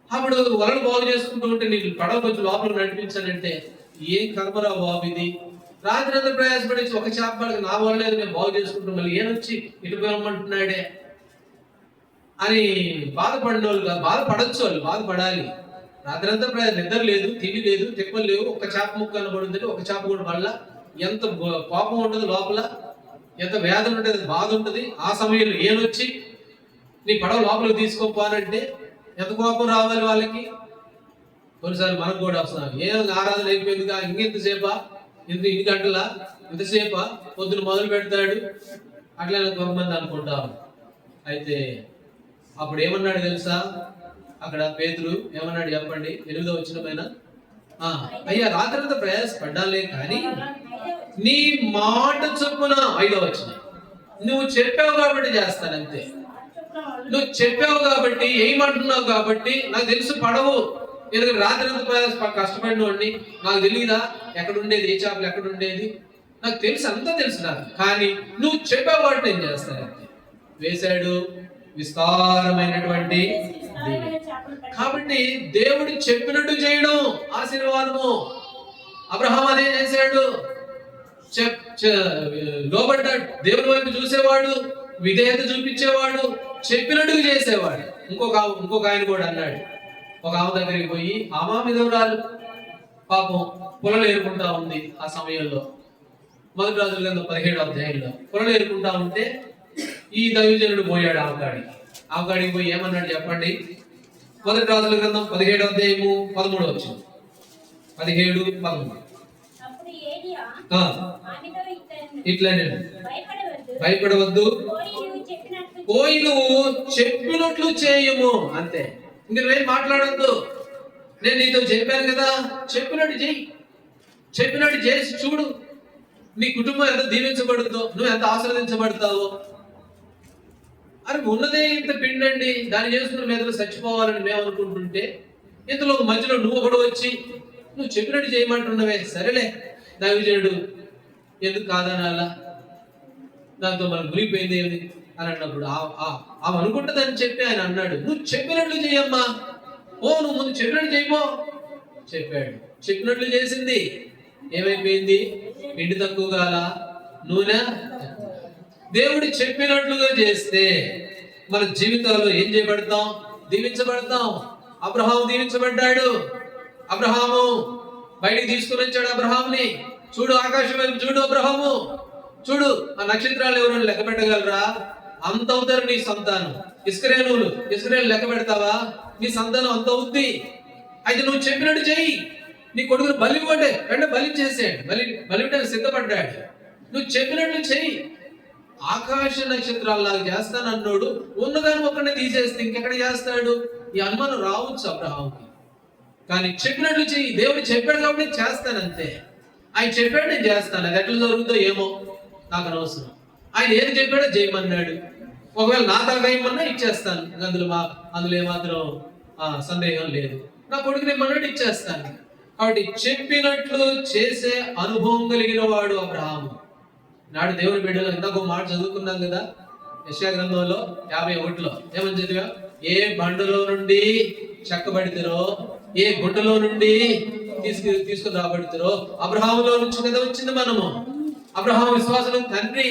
అప్పుడు వలలు బాగు చేసుకుంటూ ఉంటే, నీకు పడవ కొంచెం లోపల నడిపించానంటే, ఏం కర్మరా బాబు ఇది, రాత్రంతా ప్రయాసపడి ఒక చేప పడక నా వల్ల నేను బాగు చేసుకుంటాను, మళ్ళీ ఏనొచ్చి ఇటు వెళ్ళమంటున్నాడే అని బాధపడిన వాళ్ళు, బాధపడచ్చు, వాళ్ళు బాధపడాలి. రాత్రంతా నిద్ర లేదు, తిండి లేదు, తిప్పలు లేవు, ఒక చేప ముక్క అనబడుతుంటే ఒక చేప కూడా మళ్ళా ఎంత కోపం ఉంటుంది లోపల, ఎంత వేదన ఉంటుంది, బాధ ఉంటుంది. ఆ సమయంలో ఏనొచ్చి నీ పడవ లోపలికి తీసుకోపోనంటే ఎంత కోపం రావాలి వాళ్ళకి. కొన్నిసార్లు మనకు కూడా వస్తున్నాం, ఏం ఆరాధన అయిపోయిందిగా, ఇంకెంతసేపా, ఇన్ని గంటలా, ఇంతసేపా, పొద్దున మొదలు పెడతాడు అట్లా కొంతమంది అనుకుంటారు. అయితే అప్పుడు ఏమన్నాడు తెలుసా? అక్కడ పేతురు ఏమన్నాడు చెప్పండి? 8వ వచనమైన, అయ్యా రాత్రంతా ప్రయాసపడ్డాలే కానీ నీ మాట చొప్పున, 5వ వచనం, నువ్వు చెప్పావు కాబట్టి చేస్తానంతే. నువ్వు చెప్పావు కాబట్టి, ఏమంటున్నావు కాబట్టి, నాకు తెలుసు పడవు, ఎందుకంటే రాత్రంతా కష్టపడిన వాడిని, నాకు తెలియదా ఎక్కడ ఉండేది, ఏ చేపలు ఎక్కడ ఉండేది, నాకు తెలుసు, అంతా తెలుసు నాకు. కానీ నువ్వు చెప్పావు కాబట్టి నేను చేస్తానంతే. వేశాడు విస్తారమైనటువంటి కాబట్టి దేవుడు చెప్పినట్టు చేయడం ఆశీర్వాదము. అబ్రహాం అదే చేశాడు. లోబడ్డాడు, దేవుని వైపు చూసేవాడు, విధేయత చూపించేవాడు, చెప్పినట్టుగా చేసేవాడు. ఇంకొక ఆయన కూడా అన్నాడు. ఒక ఆమె దగ్గరికి పోయి, ఆమె విధవరాలు పాపం పొలం ఏరుకుంటా ఉంది. ఆ సమయంలో మొదటి రాజుల గ్రంథం 17వ అధ్యాయంలో పొలం ఏరుకుంటా ఉంటే ఈ దైవజనుడు పోయాడు ఆమెకాడికి పోయి ఏమన్నాడు చెప్పండి? మొదటి రాజుల గ్రంథం 17వ అధ్యాయము 13వ వచనం. 17:13. ఇట్లానే భయపడవద్దు, పోయి నువ్వు చెప్పినట్లు చేయము. అంతే, ఇంక నువ్వేం మాట్లాడద్దు. నేను నీతో చెప్పాను కదా, చెప్పినట్టు చెయ్యి. చెప్పినట్టు చేసి చూడు, నీ కుటుంబం ఎంత దీవించబడుతుందో, నువ్వు ఎంత ఆశీర్వదించబడతావో. అని ఉన్నదే ఇంత పిండండి, దాన్ని చేసుకుని మీదలో చచ్చిపోవాలని మేము అనుకుంటుంటే, ఇంతలో మధ్యలో నువ్వు కూడా వచ్చి నువ్వు చెప్పినట్టు చేయమంటున్నవే. సరేలే దైవజనుడు ఎందుకు కాదనాలా, దాంతో మనకు మునిగిపోయింది ఏమి అని అన్నప్పుడు ఆమె అనుకుంటుందని చెప్పి ఆయన అన్నాడు, నువ్వు చెప్పినట్లు చెయ్యమ్మా, నువ్వు ముందు చెప్పినట్టు చేయమో. చెప్పాడు, చెప్పినట్లు చేసింది. ఏమైపోయింది? పిండి తక్కువ కాల, నూనె. దేవుడు చెప్పినట్లుగా చేస్తే మన జీవితాల్లో ఏం చేయబడతాం? దీవించబడతాం. అబ్రహాము దీవించబడ్డాడు. అబ్రహాము బయటికి తీసుకుని వచ్చాడు అబ్రహాముని. చూడు ఆకాశం వైపు చూడు, అబ్రహాము చూడు, ఆ నక్షత్రాలు ఎవరు లెక్క పెట్టగలరా? అంత అవుతారు నీ సంతానం. ఇస్రాయేలు లెక్క పెడతావా? నీ సంతానం అంత అవుద్ది. అయితే నువ్వు చెప్పినట్టు చెయ్యి. నీ కొడుకును బలి ఇవ్వండి, వెంటనే బలి చేసాడు. బలి సిద్ధపడ్డాడు. నువ్వు చెప్పినట్లు చెయ్యి. ఆకాశ నక్షత్రాల్లాగా చేస్తానన్నాడు. ఉన్నదాన్ని ఒక్కడే తీసేస్తే ఇంకెక్కడ చేస్తాడు? ఈ అనుమానం రావచ్చు అబ్రహాముకి. కానీ చెప్పినట్లు చెయ్యి. దేవుడు చెప్పాడు కాబట్టి చేస్తానంతే. ఆయన చెప్పాడు, నేను చేస్తాను. అది ఎట్లా జరుగుతుందో ఏమో నాకు అనవసరం. ఆయన ఏది చెప్పాడో చేయమన్నాడు. ఒకవేళ నా దాకా ఏమన్నా ఇచ్చేస్తాను, అందులో ఏమాత్రం సందేహం లేదు. నా కొడుకుని ఏమన్నాడు ఇచ్చేస్తాను. కాబట్టి చెప్పినట్లు చేసే అనుభవం కలిగిన వాడు అబ్రహాము. నాడు దేవుని బిడ్డలో ఇంతకు మాట చదువుకున్నాం కదా, యెషయా గ్రంథంలో 51లో ఏమని చదివా? ఏ బండలో నుండి చెక్కబడితేరో, ఏ గుడ్డలో నుండి తీసుకుని రాబడితేరో అబ్రహాములో నుంచి కదా వచ్చింది. అబ్రహాము విశ్వాసం తండ్రి,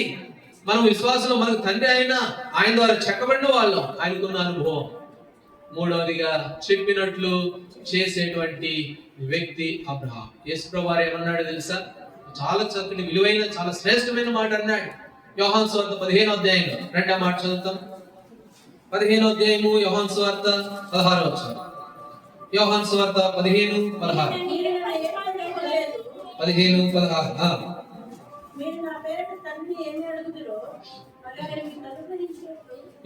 మనం విశ్వాసంలో మనకు తండ్రి అయినా ఆయన ద్వారా చెక్కబడిన వాళ్ళం. ఆయనకున్న అనుభవం. మూడవదిగా చెప్పినట్లు చేసేటువంటి వ్యక్తి అబ్రహాం. యేసుప్రభువు వారు ఏమన్నాడు తెలుసా? చాలా చక్కటి విలువైన, చాలా శ్రేష్టమైన మాట అన్నాడు. యోహాను సువార్త 15వ అధ్యాయంలో 2వ మాట చదువుతాం. 15వ అధ్యాయము యోహాను సువార్త 16వ వచనం. యోహాను సువార్త 15:16. 15:16.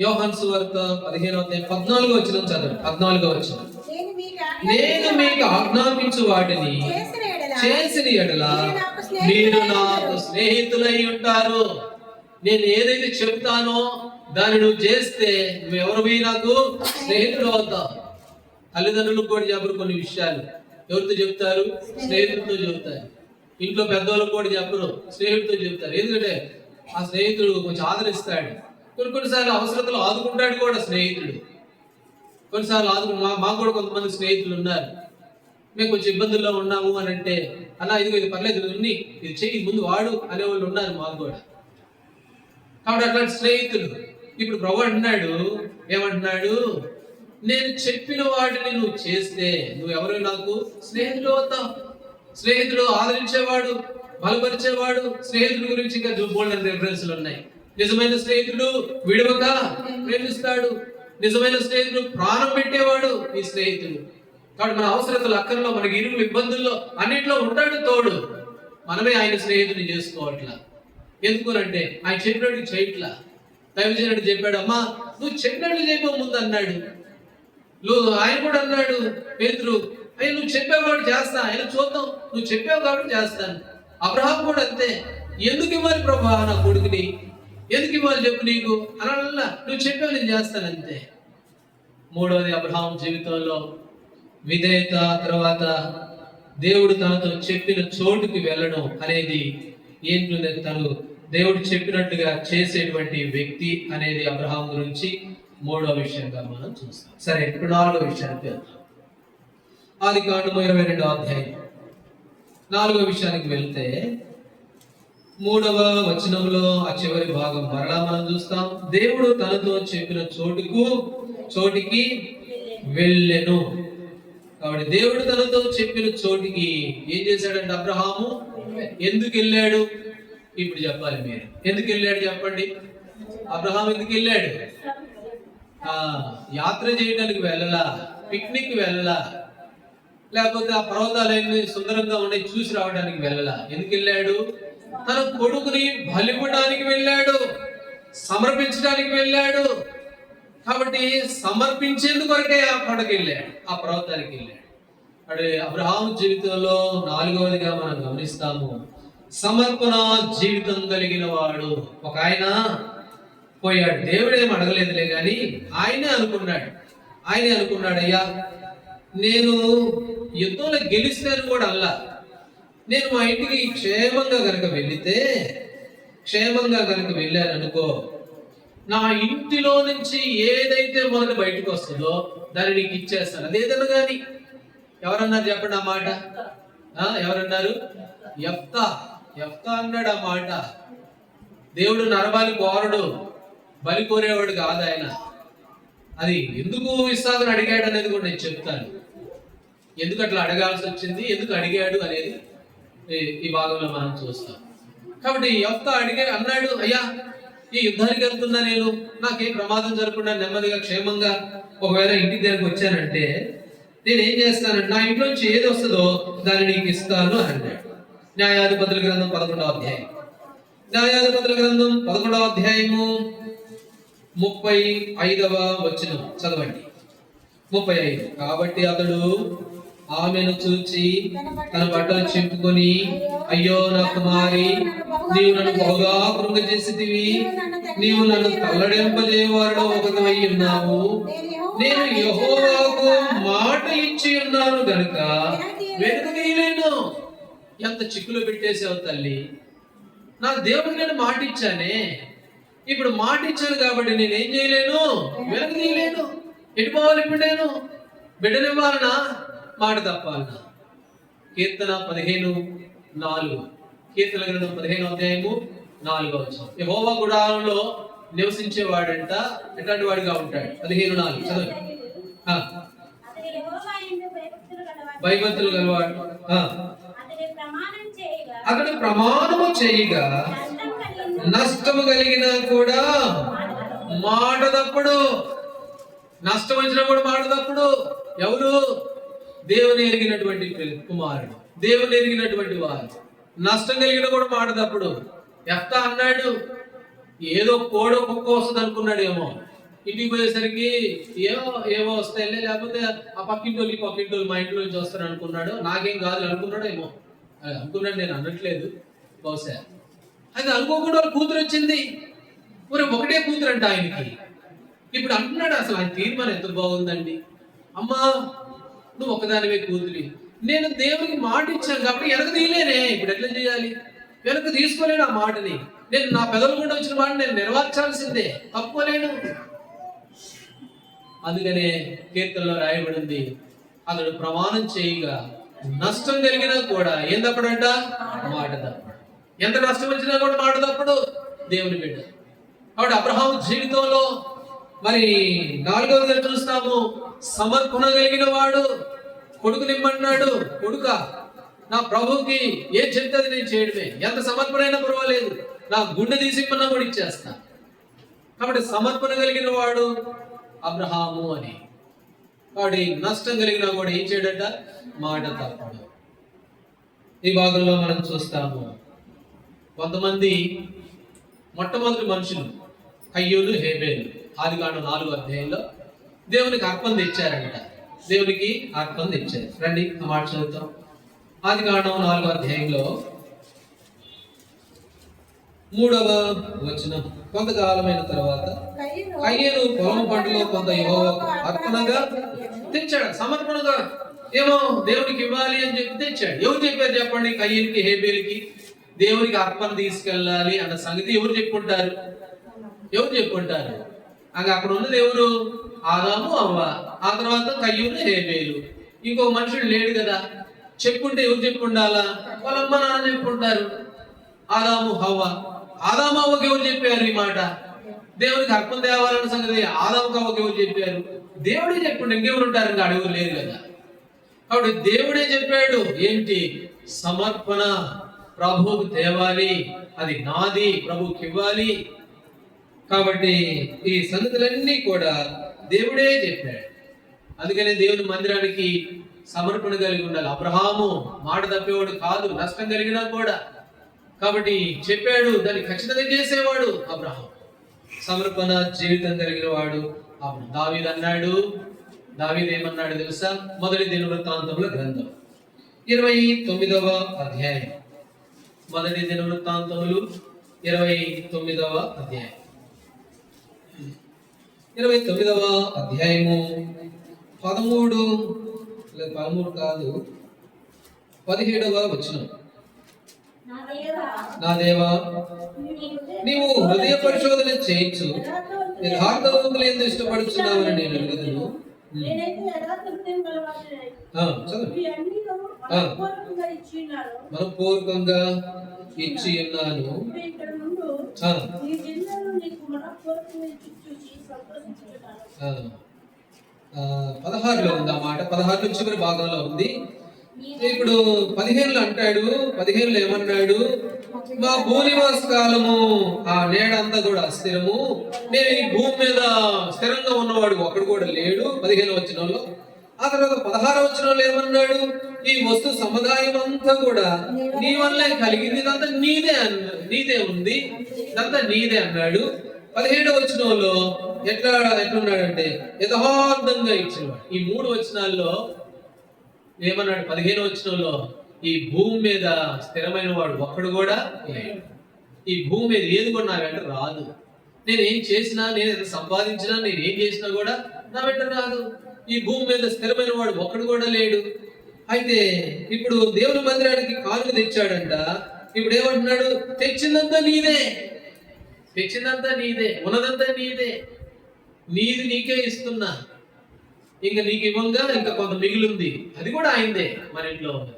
యోహాను సువార్త 15వ అధ్యాయం 14వ వచనం చదవండి. 14వ వచనం. నేను మీకు ఆజ్ఞాపించు వాటిని చేసిన ఎడల మీరు నాకు స్నేహితులై ఉంటారు. నేను ఏదైతే చెప్తానో దాన్ని నువ్వు చేస్తే నువ్వెవరు నాకు స్నేహితులు అవుతావు. తల్లిదండ్రులకు కూడా చెప్పరు కొన్ని విషయాలు. ఎవరితో చెప్తారు? స్నేహితులతో చెబుతారు. ఇంట్లో పెద్దవాళ్ళకు కూడా చెప్పరు, స్నేహితులతో చెప్తారు. ఎందుకంటే ఆ స్నేహితుడు కొంచెం ఆదరిస్తాడు. కొన్నిసార్లు అవసరతలు ఆదుకుంటాడు కూడా స్నేహితుడు. కొన్నిసార్లు మాకు కూడా కొంతమంది స్నేహితులు ఉన్నారు. మేము కొంచెం ఇబ్బందుల్లో ఉన్నాము అని అంటే, అలా ఇది పర్లేదు, ఇది చెయ్యి, ముందు వాడు అనేవాళ్ళు ఉన్నారు మాకు కూడా. కాబట్టి అట్లాంటి స్నేహితులు. ఇప్పుడు ప్రభు అంటున్నాడు, ఏమంటున్నాడు? నేను చెప్పిన వాటిని నువ్వు చేస్తే నువ్వెవరు నాకు స్నేహితులు అవుతావు. స్నేహితుడు ఆదరించేవాడు, బలపరిచేవాడు. స్నేహితుడి గురించి ఇంకా బోల్డెన్ రిఫరెన్స్లు ఉన్నాయి. నిజమైన స్నేహితుడు విడవక ప్రేమిస్తాడు. నిజమైన స్నేహితుడు ప్రాణం పెట్టేవాడు ఈ స్నేహితుడు. కాబట్టి మన అవసరతలు, అక్కర్లో, మనకి ఇరువులు, ఇబ్బందుల్లో అన్నింటిలో ఉంటాడు తోడు. మనమే ఆయన స్నేహితుడిని చేసుకోవట్లా. ఎందుకునంటే ఆయన చెప్పినట్టు చేయట్లా. దైవజనుడు చెప్పాడు, అమ్మా నువ్వు చెప్పినట్లు చేయబో ముందు అన్నాడు. ఆయన కూడా అన్నాడు పేతురు, అయ్యా నువ్వు చెప్పేవాడు చేస్తా, ఆయన చూద్దాం, నువ్వు చెప్పావు కాబట్టి చేస్తాను. అబ్రహాం కూడా అంతే. ఎందుకు ఇవ్వాలి ప్రభా నా కొడుకుని, ఎందుకు ఇవ్వాలి చెప్పు నీకు అలా, నువ్వు చెప్పావు నేను చేస్తాను అంతే. మూడవది అబ్రహాం జీవితంలో విధేయత, తర్వాత దేవుడు తనతో చెప్పిన చోటుకి వెళ్ళడం అనేది ఏంటంటే తను దేవుడు చెప్పినట్టుగా చేసేటువంటి వ్యక్తి అనేది అబ్రహాం గురించి మూడో విషయంగా మనం చూస్తాం. సరే, ఇప్పుడు నాలుగో విషయానికి వెళ్తాం. ఆదికాండము 22వ అధ్యాయం 4వ విషయానికి వెళ్తే 3వ వచనంలో ఆ చివరి భాగం మరలా మనం చూస్తాం. దేవుడు తనతో చెప్పిన చోటికి వెళ్ళెను. కాబట్టి దేవుడు తనతో చెప్పిన చోటికి ఏం చేశాడంటే అబ్రహాము ఎందుకు వెళ్ళాడు? ఇప్పుడు చెప్పాలి మీరు. ఎందుకు వెళ్ళాడు చెప్పండి. అబ్రహాం ఎందుకు వెళ్ళాడు? యాత్ర చేయడానికి వెళ్ళలా, పిక్నిక్ వెళ్ళలా, లేకపోతే ఆ పర్వతాలన్నీ సుందరంగా ఉన్నాయి చూసి రావడానికి వెళ్ళలా. ఎందుకు వెళ్ళాడు? తన కొడుకుని బలివ్వడానికి వెళ్ళాడు, సమర్పించడానికి వెళ్ళాడు. కాబట్టి సమర్పించేందుకు వరకే ఆ కొండకి వెళ్ళాడు, ఆ పర్వతానికి వెళ్ళాడు. అంటే అబ్రహాం జీవితంలో 4వదిగా మనం గమనిస్తాము, సమర్పణ జీవితం కలిగిన వాడు. ఒక ఆయన పోయాడు, దేవుడేం అడగలేదులే కానీ ఆయనే అనుకున్నాడు అయ్యా నేను యుద్ధంలో గెలిస్తాను కూడా అల్లా, నేను మా ఇంటికి క్షేమంగా కనుక వెళ్ళాను అనుకో, నా ఇంటిలో నుంచి ఏదైతే మొదలు బయటకు వస్తుందో దాన్ని నీకు ఇచ్చేస్తాను. అదేదన్నా కానీ ఎవరన్నారు చెప్పండి ఆ మాట? ఎవరన్నారు? యెఫ్తా అన్నాడు ఆ మాట. దేవుడు నరబాలి కోరడు, బలి కోరేవాడు కాదు ఆయన. అది ఎందుకు ఇస్సాకుని అడిగాడు అనేది కూడా నేను చెప్తాను. ఎందుకు అట్లా అడగాల్సి వచ్చింది, ఎందుకు అడిగాడు అనేది ఈ భాగంలో మనం చూస్తాం. కాబట్టి యెఫ్తా అన్నాడు, అయ్యా ఈ యుద్ధానికి వెళ్తున్నా, నేను నాకేం ప్రమాదం జరగకుండా నెమ్మదిగా క్షేమంగా ఒకవేళ ఇంటికి దగ్గరికి వచ్చానంటే నేను ఏం చేస్తానంటే నా ఇంట్లోంచి ఏది వస్తుందో దాన్ని నీకు ఇస్తాను అని అన్నాడు. న్యాయాధిపతుల గ్రంథం 11వ అధ్యాయం 35వ వచనం చదవండి. 35. కాబట్టి అతడు ఆమెను చూచి తన బట్టలు చింపుకొని, అయ్యో నా కుమారి, నీవు నన్ను బహుగా కృంగజేసితివి, నీవు నన్ను తల్లడింపజేయవాడు ఒకటివై ఉన్నావు. నేను యెహోవాకు మాట ఇచ్చి ఉన్నాను గనుక వెనుక తీయలేను. ఎంత చిక్కులు పెట్టేసావు తల్లి. నా దేవుడికి నేను మాట ఇచ్చానే, ఇప్పుడు మాట ఇచ్చాను కాబట్టి నేనేం చేయలేను, వెనక తీయలేను. ఎటుపోవాలి ఇప్పుడు నేను? బిడ్డనివ్వాలనా, మాట తప్పాలనా? కీర్తన 15:4, కీర్తన గ్రంథం 15వ అధ్యాయము 4వ వచనం. యెహోవా గుడారంలో నివసించేవాడంట ఎట్లాంటి వాడిగా ఉంటాడు? 15:4 చదవండి. భయభక్తులు గలవాడు. అతడు ప్రమాణము చేయగా నష్టము కలిగినా కూడా మాట తప్పుడు. నష్టం వచ్చినా కూడా మాట తప్పుడు. ఎవరు? దేవుని ఎరిగినటువంటి కుమారుడు, దేవుని ఎరిగినటువంటి వారు. నష్టం కలిగిన కూడా మాట తప్పుడు. యెఫ్తా అన్నాడు, ఏదో కోడో కుక్క వస్తుంది అనుకున్నాడేమో, ఇంటికి పోయేసరికి ఏవో వస్తాయిలే, లేకపోతే ఆ పక్కింటోళ్ళు మా ఇంట్లో నుంచి వస్తాను అనుకున్నాడు, నాకేం కాదు అనుకున్నాడు ఏమో. అనుకున్నాడు, నేను అనట్లేదు, బహుశా అది అనుకోకుండా వాళ్ళ కూతురు వచ్చింది. మరి ఒకటే కూతురు అంట ఆయనకి. ఇప్పుడు అంటున్నాడు, అసలు ఆయన తీర్మానం ఎంత బాగుందండి. అమ్మా నువ్వు ఒకదానివే కూతురి, నేను దేవునికి మాట ఇచ్చాను కాబట్టి వెనక తీయలేనే. ఇప్పుడు ఎట్లా చేయాలి? వెనక తీసుకోలేను ఆ మాటని. నేను నా పెదవుల గుండా వచ్చిన మాట నేను నెరవేర్చాల్సిందే, తప్పుకోలేను. అందుకనే కీర్తనలో రాయబడింది, అతడు ప్రమాణం చేయగా నష్టం కలిగినా కూడా ఏం తప్పడంట? మాట తప్పడు. ఎంత నష్టం వచ్చినా కూడా మాట తప్పడు దేవుని బిడ్డ. కాబట్టి అబ్రహాము జీవితంలో మరి 4వదిగా చూస్తాము, సమర్పణ కలిగిన వాడు. కొడుకునిమ్మన్నాడు, కొడుక నా ప్రభువుకి ఏం చెప్తే నేను చేయడమే, ఎంత సమర్పణ అయినా పర్వాలేదు, నా గుండె తీసిమ్మన్నా కూడా ఇచ్చేస్తా. కాబట్టి సమర్పణ కలిగిన వాడు అబ్రహాము అని. కాబట్టి నష్టం కలిగినా కూడా ఏం చేయడట? మాట తప్పడు. ఈ భాగంలో మనం చూస్తాము, కొంతమంది మొట్టమొదటి మనుషులు కయ్యూలు, హేబేలు, ఆదికాండం 4వ అధ్యాయంలో దేవునికి అర్పణ తెచ్చారంట. దేవునికి అర్పణ తెచ్చారు. రండి ఆ మాట చదువుతాం. ఆదికాండం 4వ అధ్యాయంలో 3వ వచనం. కొంతకాలమైన తర్వాత కయ్యూలు పొలం పంటలో కొంత యెహోవాకు అర్పణగా తెచ్చాడు. సమర్పణగా ఏమో దేవునికి ఇవ్వాలి అని చెప్పి తెచ్చాడు. ఎవరు చెప్పారు చెప్పండి? కయ్యూలుకి, హేబేలుకి దేవునికి అర్పణ తీసుకెళ్ళాలి అన్న సంగతి ఎవరు చెప్పుకుంటారు? అక్కడ ఉన్నది ఎవరు? ఆదాము అవ్వ. ఆ తర్వాత కయ్యూను హేబేలు. ఇంకో మనుషుడు లేడు కదా. చెప్పుంటే ఎవరు చెప్పుండాలా? వాళ్ళ అమ్మ నాన్న చెప్పుంటారు. ఆదాము హవ్వ. ఆదాము అవ్వకి ఎవరు చెప్పారు ఈ మాట? దేవునికి అర్పణ తేవాలన్న సంగతి ఆదాము అవ్వకి ఎవరు చెప్పారు? దేవుడే చెప్పుంటే ఇంకెవరు ఉంటారు? ఇంకా అడుగురు లేరు కదా. కాబట్టి దేవుడే చెప్పాడు ఏంటి? సమర్పణ ప్రభువుకు తేవాలి, అది నాది, ప్రభువుకి ఇవ్వాలి. కాబట్టి ఈ సంగతులన్నీ కూడా దేవుడే చెప్పాడు. అందుకనే దేవుని మందిరానికి సమర్పణ కలిగి ఉండాలి. అబ్రహాము మాట తప్పేవాడు కాదు, నష్టం కలిగినా కూడా. కాబట్టి చెప్పాడు, దాన్ని ఖచ్చితంగా చేసేవాడు అబ్రహాం. సమర్పణ జీవితం కలిగిన వాడు. దావీదు అన్నాడు, దావీదు ఏమన్నాడు తెలుసా? మొదటి దినవృత్తాంతముల గ్రంథం 29వ అధ్యాయం. మొదటి దినవృత్తాంతములు 29వ అధ్యాయం. 29వ అధ్యాయము 13 కాదు 17వ వచనం. నా దేవా, నీవు హృదయ పరిశోధన చేయొచ్చు, యథార్థవంతులు ఎందుకు ఇష్టపడుచున్నావని నేను అడుగుదును. మనపూర్వకంగా ఇచ్చి ఉన్నాను. 16లో ఉంది ఆ మాట. 16 చివరి భాగంలో ఉంది. ఇప్పుడు 15లో అంటాడు. 15లో ఏమన్నాడు? మా భూనివాస కాలము ఆ నేడంతా కూడా అస్థిరము, నేను ఈ భూమి మీద స్థిరంగా ఉన్నవాడు ఒకడు కూడా లేడు. 15వ వచనంలో. ఆ తర్వాత 16వ వచనంలో ఏమన్నాడు? ఈ వస్తు సముదాయం అంతా కూడా నీ వల్లే కలిగింది, ఇదంతా నీదే ఉంది, ఇదంతా నీదే అన్నాడు. 17వ వచనంలో ఎట్లున్నాడంటే యథార్థంగా ఇచ్చినవాడు. ఈ 3 వచనాల్లో ఏమన్నాడు? 15వ వచనంలో ఈ భూమి మీద స్థిరమైన వాడు ఒక్కడు కూడా లేడు. ఈ భూమి మీద ఏది కూడా నా వెంట రాదు. నేను ఏం చేసినా, నేను ఎంత సంపాదించినా, నేను ఏం చేసినా కూడా నా వెంట రాదు. ఈ భూమి మీద స్థిరమైన వాడు ఒక్కడు కూడా లేడు. అయితే ఇప్పుడు దేవుని మందిరానికి కానుక తెచ్చాడంట. ఇప్పుడు ఏమంటున్నాడు? తెచ్చిందంతా నీదే, తెచ్చిందంతా నీదే, ఉన్నదంతా నీదే, నీది నీకే ఇస్తున్నా. ఇంకా నీకు ఇవ్వంగా ఇంకా కొంత మిగిలింది, అది కూడా ఆయనదే. మన ఇంట్లో ఉన్నది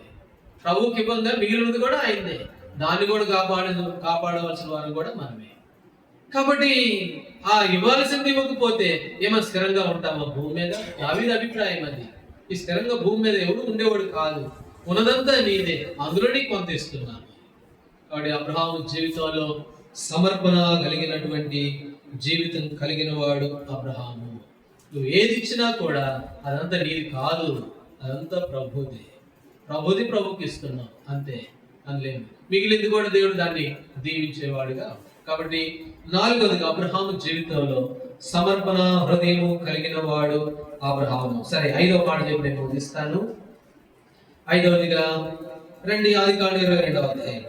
ప్రభువుకి ఇవ్వంగా మిగిలినది కూడా ఆయనదే. దాన్ని కూడా కాపాడవలసిన వారు కూడా మనమే. కాబట్టి ఆ ఇవ్వాల్సింది ఇవ్వకపోతే ఏమైనా స్థిరంగా ఉంటామా భూమి మీద? దావీదు అభిప్రాయం అది. ఈ స్థిరంగా భూమి మీద ఎవడు ఉండేవాడు కాదు, ఉన్నదంతా నీదే, అందులో నీకు కొంత ఇస్తున్నాను. కాబట్టి అబ్రహాము జీవితంలో సమర్పణ కలిగినటువంటి జీవితం కలిగిన వాడు అబ్రహాము. నువ్వు ఏది ఇచ్చినా కూడా అదంతా నీది కాదు, అదంతా ప్రభుది. ప్రభుకి ఇస్తున్నావు అంతే, అనలేము. మిగిలింది కూడా దేవుడు దాన్ని దీవించేవాడుగా. కాబట్టి 4వదిగా అబ్రహాము జీవితంలో సమర్పణ హృదయము కలిగిన వాడు అబ్రహాము. సరే, 5వ మాట చెప్పి నేను ముగిస్తాను. 5వదిగా రండి, ఆదికాండం 22వ అధ్యాయం.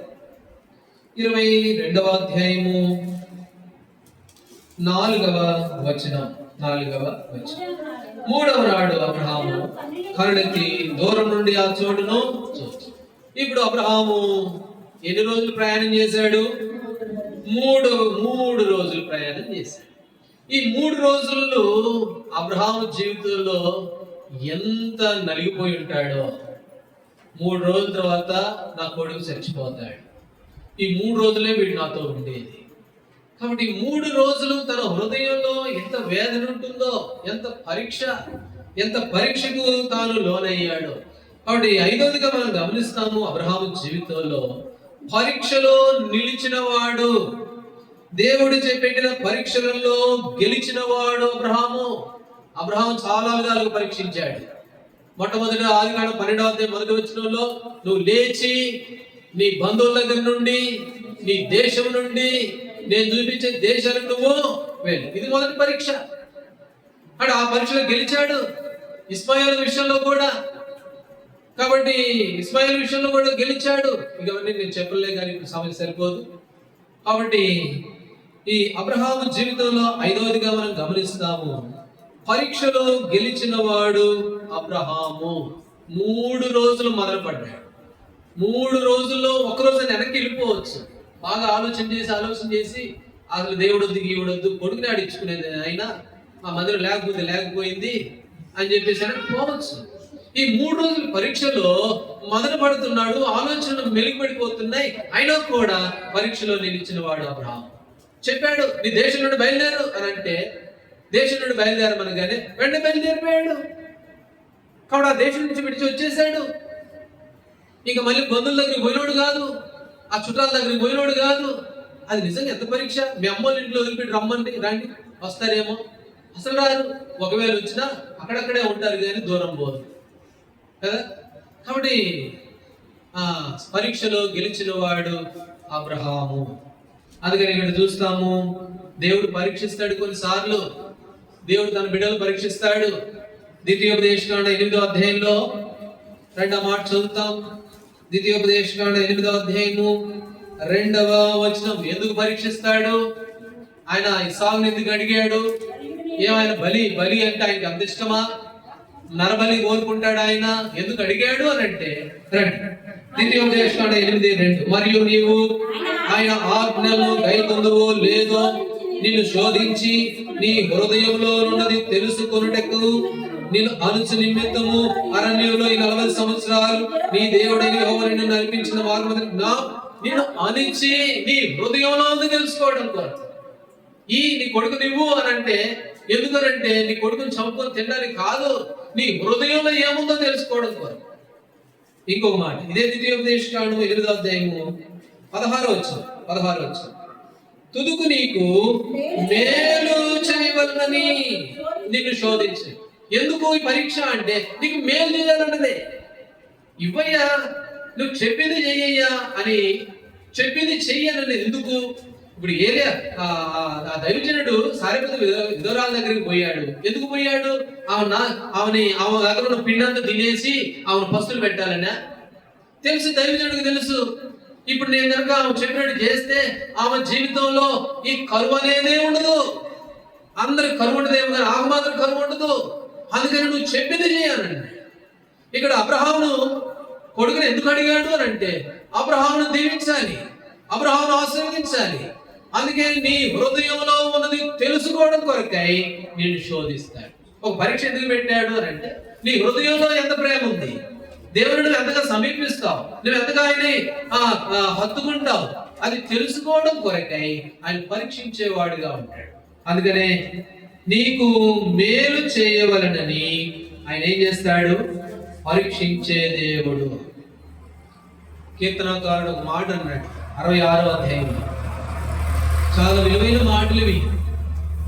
22వ అధ్యాయము 4వ వచనం. 3వ నాడు అబ్రహాము కరుణెత్తి దూరం నుండి ఆ చోటును చూచి. ఇప్పుడు అబ్రహాము ఎన్ని రోజులు ప్రయాణం చేశాడు? 3 రోజులు ప్రయాణం చేశాడు. ఈ 3 రోజుల్లో అబ్రహాము జీవితంలో ఎంత నలిగిపోయి ఉంటాడో. 3 రోజుల తర్వాత నా కొడుకు చచ్చిపోతాడు. ఈ 3 రోజులే వీడు నాతో ఉండేది. కాబట్టి 3 రోజులు తన హృదయంలో ఎంత వేదన ఉంటుందో, ఎంత పరీక్షకు తాను లోనయ్యాడో. కాబట్టి 5వదిగా మనం గమనిస్తాము అబ్రహాము జీవితంలో పరీక్షలో నిలిచిన వాడు, దేవుడు పెట్టిన పరీక్షలలో గెలిచిన వాడు అబ్రహాము చాలా విధాలుగా పరీక్షించాడు. మొట్టమొదటి ఆదికాండం 12వ అధ్యాయం 1వ వచనంలో నువ్వు లేచి నీ బంధువుల దగ్గర నుండి, నీ దేశం నుండి, నేను చూపించే దేశానికి నువ్వు వెళ్ళు. ఇది మొదటి పరీక్ష. అంటే ఆ పరీక్షలో గెలిచాడు. ఇస్మాయిల్ విషయంలో కూడా, కాబట్టి ఇస్మాయిల్ విషయంలో కూడా గెలిచాడు. ఇవన్నీ నేను చెప్పలే, కానీ సమయం సరిపోదు. కాబట్టి ఈ అబ్రహాము జీవితంలో 5వదిగా మనం గమనిస్తాము, పరీక్షలో గెలిచిన వాడు అబ్రహాము. 3 రోజులు మొదలుపడ్డాడు. 3 రోజుల్లో 1 రోజు వెనక్కి వెళ్ళిపోవచ్చు. బాగా ఆలోచన చేసి అసలు దేవుడొద్దు ఈవిడొద్దు కొడుకుని ఆడించుకునేది అయినా మా మధ్యలో లేకపోయింది అని చెప్పేసి పోవచ్చు. ఈ 3 రోజుల పరీక్షలో మొదలు పడుతున్నాడు, ఆలోచనలు మెలిగిపడిపోతున్నాయి. అయినా కూడా పరీక్షలో నిలిచిన వాడు అబ్రహాము. చెప్పాడు నీ దేశం నుండి బయలుదేరు అని అంటే దేశం నుండి బయలుదేరమనగానే వెంటనే బయలుదేరిపోయాడు. కాబట్టి ఆ దేశం నుంచి విడిచి వచ్చేసాడు. ఇక మళ్ళీ బంధువుల దగ్గరికి పోయినోడు కాదు, ఆ చుట్టాల దగ్గరికి పోయినోడు కాదు. అది నిజంగా ఎంత పరీక్ష. మీ అమ్మోళ్ళ ఇంట్లో వదిలిపెట్టి రమ్మండి, రండి, వస్తారేమో, అసలు రారు. ఒకవేళ వచ్చినా అక్కడక్కడే ఉంటారు కానీ దూరం పోరు కదా. కాబట్టి పరీక్షలో గెలిచిన వాడు అబ్రహాము. అందుకని ఇక్కడ చూస్తాము, దేవుడు పరీక్షిస్తాడు. కొన్నిసార్లు దేవుడు తన బిడ్డలు పరీక్షిస్తాడు. ద్వితీయోపదేశకాండ 8వ అధ్యాయంలో 2వ మాట చదువుతాం. ద్వితీయోపదేశకాండ 8వ అధ్యాయము 2వ వచనం. ఎందుకు పరీక్షిస్తాడు? ఆయన ఇస్సాకుని ఎందుకు అడిగాడు? ఏమైనా బలి అంటే ఆయనకి అంత ఇష్టమా? నరబలి కోరుకుంటాడు ఆయన. ఎందుకు అడిగాడు అని అంటే ద్వితీయోపదేశకాండ 8:2 మరియు నీవు ఆయన ఆజ్ఞలను గైకొందువో లేదో నిన్ను శోధించి నీ హృదయంలో ఉన్నది తెలుసుకొనుటకు నిన్ను అనుచు నిమిత్తము అరణ్యంలో ఈ 40 సంవత్సరాలు నీ దేవుడైన యెహోవా నిన్ను నడిపించిన మార్గం నిన్ను అనిచి నీ హృదయంలో ఉంది తెలుసుకోవడం కొరకు. నీ కొడుకు నువ్వు అని అంటే ఎందుకనంటే నీ కొడుకుని చంపుకొని తినడానికి కాదు, నీ హృదయంలో ఏముందో తెలుసుకోవడం కొరకు. ఇంకొక మాట ఇదే ద్వితీయోపదేశకాండ 8వ అధ్యాయము 16వ వచనం. తుదుకు నీకు మేలు చేయవలనని నిన్ను శోధించి. ఎందుకు ఈ పరీక్ష అంటే నీకు మేలు చేయాలన్నదే. ఇవ్వయ్యా, నువ్వు చెప్పింది చెయ్యయ్యా అని చెప్పింది చెయ్యాలన్నది. ఎందుకు? ఇప్పుడు ఏరియా ఆ దైవజనుడు సారెపతి విధవరాల దగ్గరికి పోయాడు. ఎందుకు పోయాడు? ఆమె దగ్గర ఉన్న పిండంతా తినేసి ఆమెను పస్తులు పెట్టాలన్నా తెలుసు, దైవజనుడికి తెలుసు. ఇప్పుడు నేను కనుక ఆమె చెప్పినట్టు చేస్తే ఆమె జీవితంలో ఈ కరువు అనేదే ఉండదు. అందరికి కరువు ఉండదేమో కానీ ఆమె మాత్రం కరువు ఉండదు. అందుకని నువ్వు చెప్పింది చేయాలండి. ఇక్కడ అబ్రహామును కొడుకుని ఎందుకు అడిగాడు అని అంటే అబ్రహామును దీవించాలి, అబ్రహామును ఆశీర్వదించాలి. అందుకే నీ హృదయంలో ఉన్నది తెలుసుకోవడం కొరకై నేను శోధిస్తాడు. ఒక పరీక్ష ఎందుకు పెట్టాడు అని అంటే నీ హృదయంలో ఎంత ప్రేమ ఉంది, దేవుడు నువ్వు ఎంతగా సమీపిస్తావు, నువ్వు ఎంతగా ఆయన్ని హత్తుకుంటావు, అది తెలుసుకోవడం కొరకై ఆయన పరీక్షించేవాడుగా ఉంటాడు. అందుకనే నీకు మేలు చేయవలనని ఆయన ఏం చేస్తాడు? పరీక్షించే దేవుడు. కీర్తనకారుడు ఒక మాట అన్నాడు 66వ అధ్యాయంలో. చాలా విలువైన మాటలు ఇవి.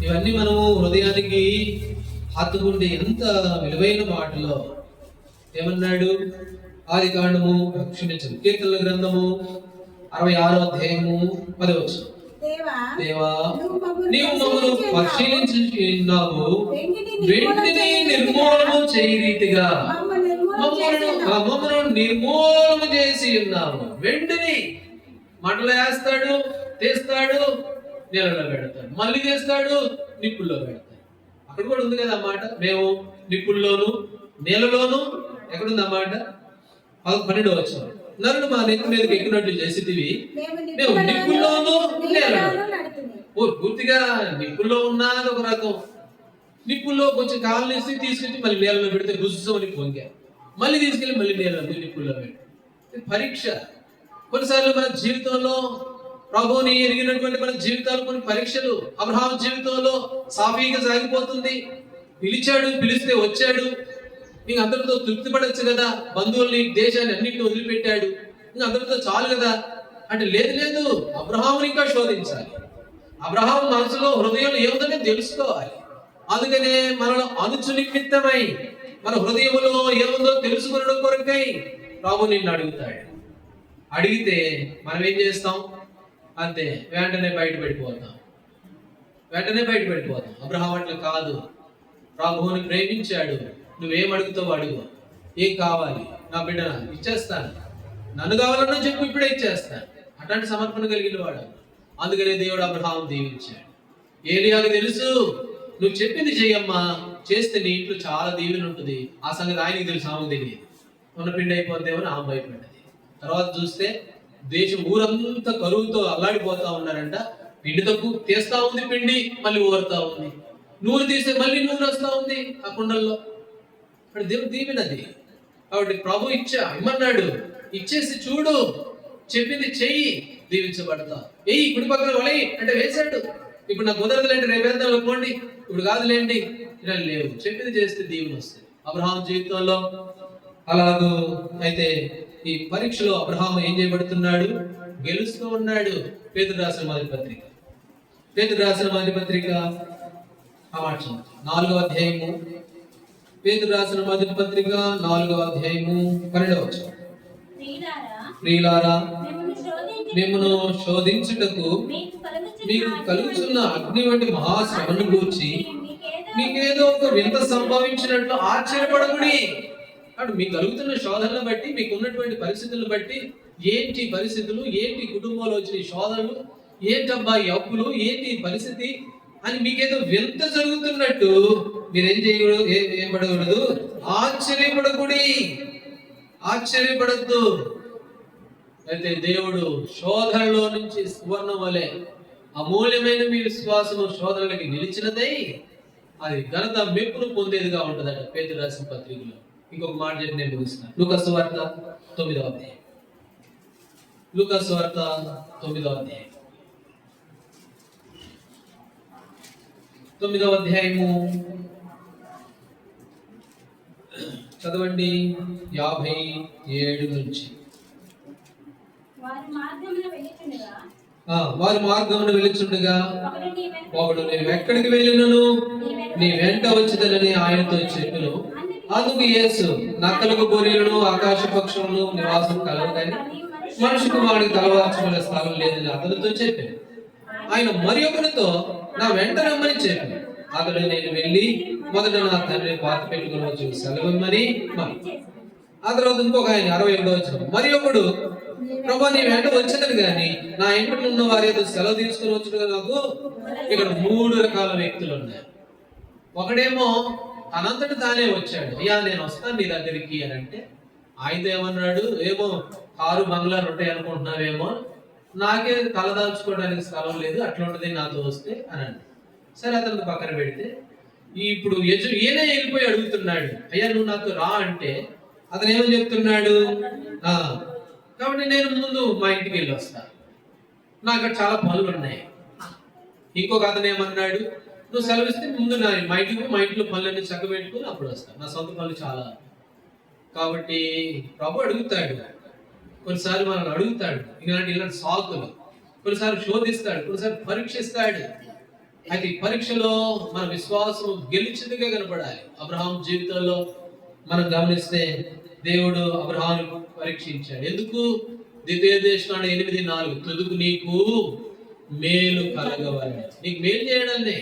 ఇవన్నీ మనము హృదయానికి హత్తుకుంటే ఎంత విలువైన మాటలో. ఏమన్నాడు? ఆదికాండము క్షమించండి, కీర్తనల గ్రంథము 66వ అధ్యాయము 10వ వచనం. దేవా, నీవు మమ్మల్ని పరిశీలించి ఉన్నావు, వెంటనే నిర్మూలన చేయి రీతిగా మమ్మల్ని నిర్మూలన చేసి ఉన్నావు. వెంటనే మంటలో వేస్తాడు, తీస్తాడు, నీళ్ళలో పెడతాడు, మళ్ళీ తీస్తాడు, నిప్పుల్లో పెడతాడు. అక్కడ కూడా ఉంది కదా అన్నమాట. మేము నిప్పుల్లోను నీళ్ళలోను ఎక్కడుంది అన్నమాట? 12వ వచనం. నరుడు మా నెత్తి మీదకి ఎక్కినట్లు చేసేటివి మేము నిప్పుల్లోను పూర్తిగా నిప్పుల్లో ఉన్నది ఒక రకం. నిప్పుల్లో కొంచెం కాళ్ళు వేసి తీసుకెళ్ళి మళ్ళీ నీళ్ళలో పెడితే గుజ్జుమని పొంగా, మళ్ళీ తీసుకెళ్ళి మళ్ళీ నిప్పుల్లో పెట్టి పరీక్ష. కొన్నిసార్లు మన జీవితంలో ప్రభువుని ఎరిగినటువంటి మన జీవితాలు కొన్ని పరీక్షలు. అబ్రహాము జీవితంలో సాఫీగా సాగిపోతుంది. పిలిచాడు, పిలిస్తే వచ్చాడు. ఇంక అందరితో తృప్తి పడచ్చు కదా, బంధువుల్ని దేశాన్ని అన్నింటినీ వదిలిపెట్టాడు, ఇంక అందరితో చాలు కదా అంటే లేదు, అబ్రహాముని ఇంకా శోధించాలి. అబ్రహాం మనసులో హృదయంలో ఏముందంటే తెలుసుకోవాలి. అందుకనే మనలో అనుచు నిమిత్తమై మన హృదయంలో ఏముందో తెలుసుకునడం కొరకై ప్రభు నిన్ను అడుగుతాడు. అడిగితే మనం ఏం చేస్తాం? అంతే, వెంటనే బయటపడిపోతాం. అబ్రహాం అట్లా కాదు. ప్రభువుని ప్రేమించాడు. నువ్వేం అడుగుతావు అడుగు. ఏం కావాలి? నా బిడ్డ ఇచ్చేస్తాను, నన్ను కావాలన్నా చెప్పు, ఇప్పుడే ఇచ్చేస్తాను. అట్లాంటి సమర్పణ కలిగిన వాడు. అందుకనే దేవుడు అబ్రహాం దీవించాడు. ఏలియాకు తెలుసు, నువ్వు చెప్పింది చెయ్యమ్మా, చేస్తే నీ ఇంట్లో చాలా దీవెన ఉంటుంది. ఆ సంగతి ఆయనకి తెలుసు, ఆమెకు తెలియదు. ఉన్న పిండి అయిపోతేమని ఆమె భయపడ్డది. తర్వాత చూస్తే దేశం ఊరంతా కరువుతో అల్లాడిపోతా ఉన్నారంట. పిండి తక్కువ తీస్తా ఉంది, పిండి మళ్ళీ ఊరుతా ఉంది. నూనె తీస్తే మళ్ళీ నూనె వస్తా ఉంది ఆ కుండల్లో. అక్కడ దేవుడు దీవెనది. కాబట్టి ప్రభు ఇమ్మన్నాడు, ఇచ్చేసి చూడు, చెప్పింది చెయ్యి, దీవించబడతా. ఏయి కుడి పక్కన వలయి అంటే వేశాడు. ఇప్పుడు నాకు కుదరదులేండి, రేపేద్దాం పోండి, ఇప్పుడు కాదులేండి, ఇలా లేవు. చెప్పింది చేస్తే దీవెన వస్తుంది. అబ్రహాం జీవితంలో అలాగూ అయితే ఈ పరీక్షలో అబ్రహాం ఏం చేయబడుతున్నాడు? గెలుస్తూ ఉన్నాడు. పేతురు రాసిన మొదటి పత్రిక 4వ అధ్యాయము, పేతురు రాసిన మొదటి పత్రిక 4వ అధ్యాయము 12వ వచనం. ప్రియులారా, మిమ్మును శోధించుటకు మీకు కలుగుతున్న అగ్ని వంటి మహాశ్రమను గూర్చి మీకేదో ఒక వింత సంభవించినట్లు ఆశ్చర్యపడకుడి. అటు మీకు కలుగుతున్న శోధనలు బట్టి, మీకు ఉన్నటువంటి పరిస్థితులను బట్టి, ఏంటి పరిస్థితులు, ఏంటి కుటుంబంలో వచ్చిన శోధనలు, ఏంటబ్బా ఈ అప్పులు, ఏంటి పరిస్థితి అని మీకేదో వింత జరుగుతున్నట్టు మీరేం చేయకూడదు, ఏం పడకూడదు, ఆశ్చర్యపడద్దు. అయితే దేవుడు శోధనలో నుంచి సువర్ణం వలె అమూల్యమైన మీ విశ్వాసము శోధనలకి నిలిచినదై అది ఘనత మెప్పును పొందేదిగా ఉంటుందట పేతురు రాసిన పత్రికలో. ఇంకొక మాట చెప్పి నేను ముగిస్తున్నాను. లూకాసు వార్త 9వ అధ్యాయం. లూకాసు వార్త 9వ అధ్యాయం 9వ అధ్యాయము చదవండి 57 నుంచి. వారి మార్గమును వెలుచుండగా ఒకడు నేను ఎక్కడికి వెళ్ళినను నీ వెంట వచ్చేదనని ఆయనతో చెప్పెను. అందుకు యేసు, నక్కలకు గొర్రెలను ఆకాశ పక్షులను నివాసం కలవు కానీ మనిషికి వాడికి తలవార్చుకునే స్థలం లేదని అతనితో చెప్పాను. ఆయన మరి ఒకరితో నా వెంట రమ్మని చెప్పాను. అతడు నేను వెళ్ళి మొదట నా తండ్రిని పాత పెట్టుకుని వచ్చి సెలవమ్మని ఆ తర్వాత ఇంకొక ఆయన 61వ వచనం. మరి ఒకడు, ప్రభా నీ వెంట వచ్చేదని గాని నా ఇంట్లో ఉన్న వారి ఏదో సెలవు తీసుకుని వచ్చుడుగా నాకు. ఇక్కడ 3 రకాల వ్యక్తులు ఉన్నాయి. ఒకడేమో తనంతటి తానే వచ్చాడు, అయ్యా నేను వస్తాను నీ దగ్గరికి అని అంటే, ఆయనతో ఏమన్నాడు, ఏమో కారు బంగ్లాలు ఉంటాయి అనుకుంటున్నావేమో, నాకే తలదాల్చుకోవడానికి స్థలం లేదు, అట్లా ఉంటుంది నాతో వస్తే అని అన్నాడు. సరే అతను పక్కన పెడితే ఇప్పుడు ఈయనే వెళ్ళిపోయి అడుగుతున్నాడు, అయ్యా నువ్వు నాతో రా అంటే అతను ఏమని చెప్తున్నాడు, కాబట్టి నేను ముందు మా ఇంటికి వెళ్ళి వస్తా, నాకు అక్కడ చాలా పనులు ఉన్నాయి. ఇంకొక అతను ఏమన్నాడు, నువ్వు సెలవిస్తే ముందు మా ఇంట్లో పనులన్నీ చక్కబెట్టుకుని అప్పుడు వస్తాను, నా సొంత పనులు చాలా. కాబట్టి ప్రభు అడుగుతాడు, కొన్నిసార్లు మనల్ని అడుగుతాడు, ఇలాంటి సాకులు, కొన్నిసార్లు శోధిస్తాడు, కొన్నిసార్లు పరీక్షిస్తాడు. అయితే ఈ పరీక్షలో మన విశ్వాసం గెలిచిందిగా కనపడాలి. అబ్రహాం జీవితంలో మనం గమనిస్తే దేవుడు అబ్రహాము పరీక్షించాడు. ఎందుకు? ద్వితీయోపదేశకాండం 8:4 తుదుకు నీకు మేలు కలగవాలి. నీకు మేలు చేయడాన్ని,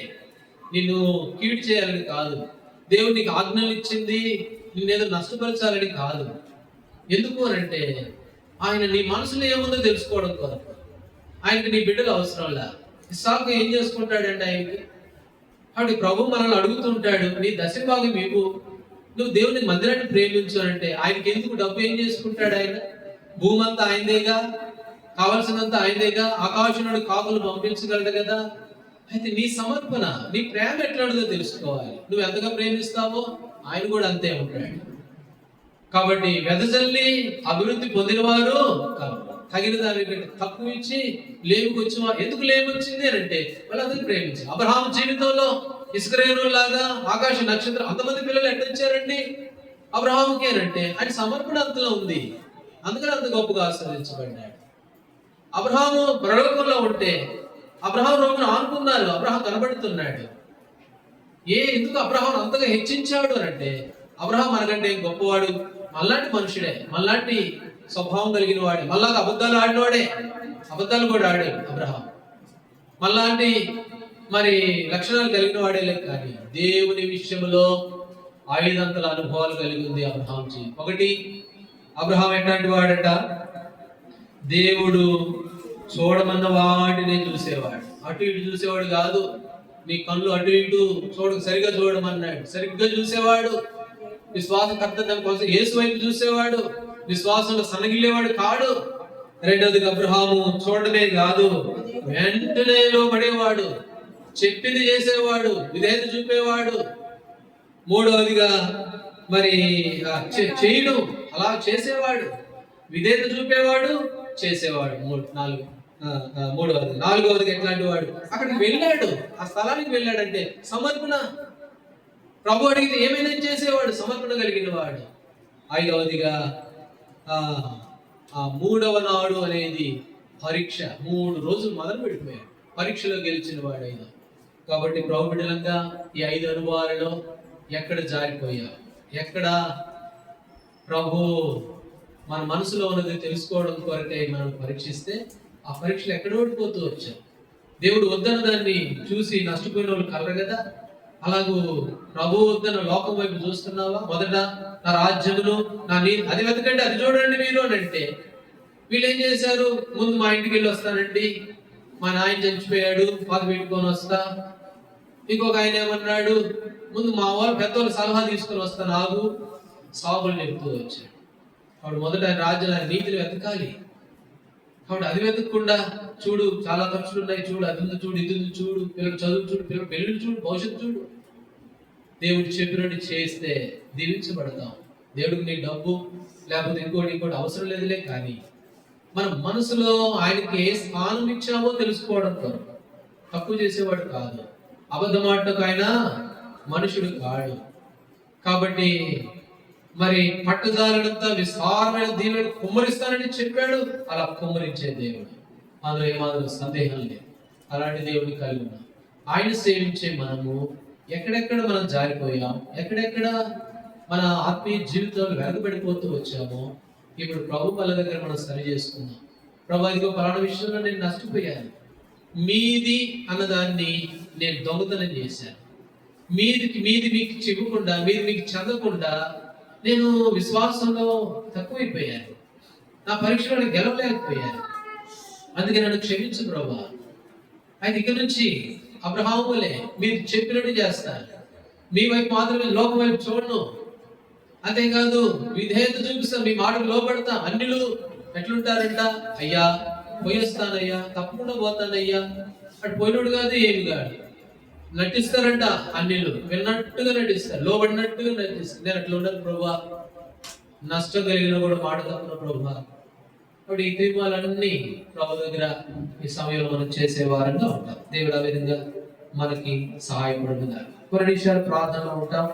నిన్ను కీడు చేయాలని కాదు. దేవుడు నీకు ఆజ్ఞలు ఇచ్చింది నిన్నేదో నష్టపరచాలని కాదు. ఎందుకు అనంటే ఆయన నీ మనసులో ఏముందో తెలుసుకోవడం కొరకు. ఆయనకి నీ బిడ్డలు అవసరంలా. ఇస్సాకు ఏం చేసుకుంటాడంటే ఆయనకి, కాబట్టి ప్రభు మనల్ని అడుగుతుంటాడు, నీ దశమ భాగం ఇవ్వు, నువ్వు దేవుని మందిరాన్ని ప్రేమించు అంటే ఆయనకి ఎందుకు డబ్బు ఏం చేసుకుంటాడు? ఆయన భూమి అంతా ఆయనదేగా, కావలసినంత ఆయనదేగా, ఆకాశంలో కాకులు పంపించగలడు కదా. అయితే నీ సమర్పణ, నీ ప్రేమ ఎట్లాంటిదో తెలుసుకోవాలి. నువ్వు ఎంతగా ప్రేమిస్తావో ఆయన కూడా అంతే ఉంటాడు. కాబట్టి వెదజల్లి అభివృద్ధి పొందిన వారు తగిన దానికి తక్కువ ఇచ్చి లేవుకొచ్చి, ఎందుకు లేవొచ్చింది అని అంటే వాళ్ళందరూ ప్రేమించారు. అబ్రహాము జీవితంలో ఇస్రాయేలులాగా ఆకాశ నక్షత్రం అంతమంది పిల్లలు ఎట్టొచ్చారండి అబ్రహాముకి అని అంటే ఆయన సమర్పణ అంతలో ఉంది, అందుకని అంత గొప్పగా ఆస్వాదించబడ్డాడు. అబ్రహాము పరలోకంలో ఉంటే అబ్రహాం రోగును ఆనుకున్నారు, అబ్రహాం కనబడుతున్నాడు. ఎందుకు అబ్రహాం అంతగా హెచ్చించాడు అని అంటే అబ్రహాం మనకంటే గొప్పవాడు, మళ్ళాంటి మనుషుడే, మళ్ళాంటి స్వభావం కలిగిన వాడే, మళ్ళాగా అబద్ధాలు ఆడినవాడే, అబద్ధాలు కూడా ఆడాడు అబ్రహాం. మళ్ళాంటి మరి లక్షణాలు కలిగిన వాడే లేదు, కానీ దేవుని విషయంలో 5 అనుభవాలు కలిగి ఉంది అబ్రహాం. ఒకటి, అబ్రహాం ఎట్లాంటి వాడట, దేవుడు చూడమన్న వాటిని చూసేవాడు, అటు ఇటు చూసేవాడు కాదు. నీ కళ్ళు అటు ఇటు సరిగ్గా చూడమన్నాడు, సరిగ్గా చూసేవాడు. విశ్వాసకర్త దాని కోసం యేసు వైపు చూసేవాడు, విశ్వాసంలో సన్నగిల్లేవాడు కాడు. రెండవదిగా అబ్రహాము చూడడమే కాదు, వెంటనే లోబడేవాడు, చెప్పింది చేసేవాడు, విధేయత చూపేవాడు. మూడవదిగా మరి చేయడం అలా చేసేవాడు, విధేయత చూపేవాడు, చేసేవాడు. మూడవది. నాలుగవదిగా ఎట్లాంటి వాడు, అక్కడికి వెళ్ళాడు, ఆ స్థలానికి వెళ్ళాడంటే సమర్పణ. ప్రభు అడిగితే ఏమైనా చేసేవాడు, సమర్పణ కలిగిన వాడు. ఐదవదిగా ఆ మూడవ నాడు అనేది పరీక్ష. 3 రోజులు మొదలు పెట్టిపోయాడు, పరీక్షలో గెలిచిన వాడు అయినా. కాబట్టి ప్రభు బిడ్డలంగా ఈ 5 అనుభవాలలో ఎక్కడ జారిపోయావు, ఎక్కడ ప్రభు మన మనసులో ఉన్నది తెలుసుకోవడం కొరకై మనం పరీక్షిస్తే ఆ పరీక్షలు ఎక్కడ ఓడిపోతూ వచ్చాం. దేవుడు వద్దన్న దాన్ని చూసి నష్టపోయిన వాళ్ళు కలరు కదా. అలాగూ ప్రభు వద్దన్న లోకం వైపు చూస్తున్నావా? మొదట నా రాజ్యమును నా అది వెతకండి, అది చూడండి మీరు అని అంటే, వీళ్ళు ఏం చేశారు? ముందు మా ఇంటికి వెళ్ళి వస్తానండి, మా నాయన చచ్చిపోయాడు, పాత పెట్టుకొని వస్తా. ఇంకొక ఆయన ఏమన్నాడు, ముందు మా వాళ్ళు పెద్దవాళ్ళు సలహా తీసుకొని వస్తాను, ఆగు, సాగులు చెప్తూ వచ్చాడు. కాబట్టి మొదట రాజ్యం నీతిని వెతకాలి. కాబట్టి అది వెతకకుండా చూడు చాలా ఖర్చులు ఉన్నాయి, చూడు అది ఉంది, చూడు ఇది ఉంది, చూడు పిల్లలు చదువు, చూడు పిల్లలు పెళ్ళిళ్ళు, చూడు భవిష్యత్తు, చూడు. దేవుడు చెప్పినట్టు చేస్తే దీవించబడతాం. దేవుడికి నీ డబ్బు లేకపోతే ఇంకోటి అవసరం లేదులే, కానీ మన మనసులో ఆయనకి ఏ స్థానం ఇచ్చామో తెలుసుకోవడం కొరకు. తక్కువ చేసేవాడు కాదు, అబద్ధమాటకు ఆయన మనుషుడు కాడు. కాబట్టి మరి పట్టుదారినంత విస్తారమైన దీవెనలు కుమ్మరిస్తానని చెప్పాడు, అలా కుమ్మరించే దేవుడు. అందులో ఏమాత్రం సందేహం లేదు. అలాంటి దేవుడిని కలిగి ఉన్నాం. ఆయన సేవించే మనము ఎక్కడెక్కడ మనం జారిపోయాం, ఎక్కడెక్కడ మన ఆత్మీయ జీవితంలో వెనకబడిపోతూ వచ్చామో, ఇప్పుడు ప్రభు వాళ్ళ దగ్గర మనం సరి చేసుకున్నాం. ప్రభు ఇదిగో పలానా విషయంలో నేను నష్టపోయాను, మీది అన్నదాన్ని నేను దొంగతనం చేశాను, మీది మీకు చెప్పకుండా, మీది మీకు చదవకుండా నేను విశ్వాసంలో తక్కువైపోయాను, నా పరీక్షలో గెలవలేకపోయాను, అందుకే నన్ను క్షమించు ప్రభా. అయితే ఇక నుంచి అబ్రహాము వలె మీరు చెప్పినట్టు చేస్తాను, మీ వైపు మాత్రమే, లోకం వైపు చూడను. అంతేకాదు విధేయత చూపిస్తాను, మీ మాటకు లోపడతా. అన్యులు ఎట్లుంటారంట, అయ్యా పోయేస్తానయ్యా, తప్పకుండా పోతానయ్యా, అటు పోయినోడు కాదు ఏమి కాదు, నటిస్తారంట. అన్యులు విన్నట్టుగా నటిస్తారు, లోబడినట్టుగా నటిస్తారు. నేను అట్లా ఉండను ప్రభా, నష్టం కలిగిన కూడా మాట తప్పున ప్రభా. కాబట్టి ఈ తీర్మాలన్నీ ప్రభు దగ్గర ఈ సమయంలో మనం చేసేవారంగా ఉంటాం. దేవుడు ఆ విధంగా మనకి సహాయపడుతున్నారు. కొన్ని నిమిషాలు ప్రార్థనలో ఉంటాం.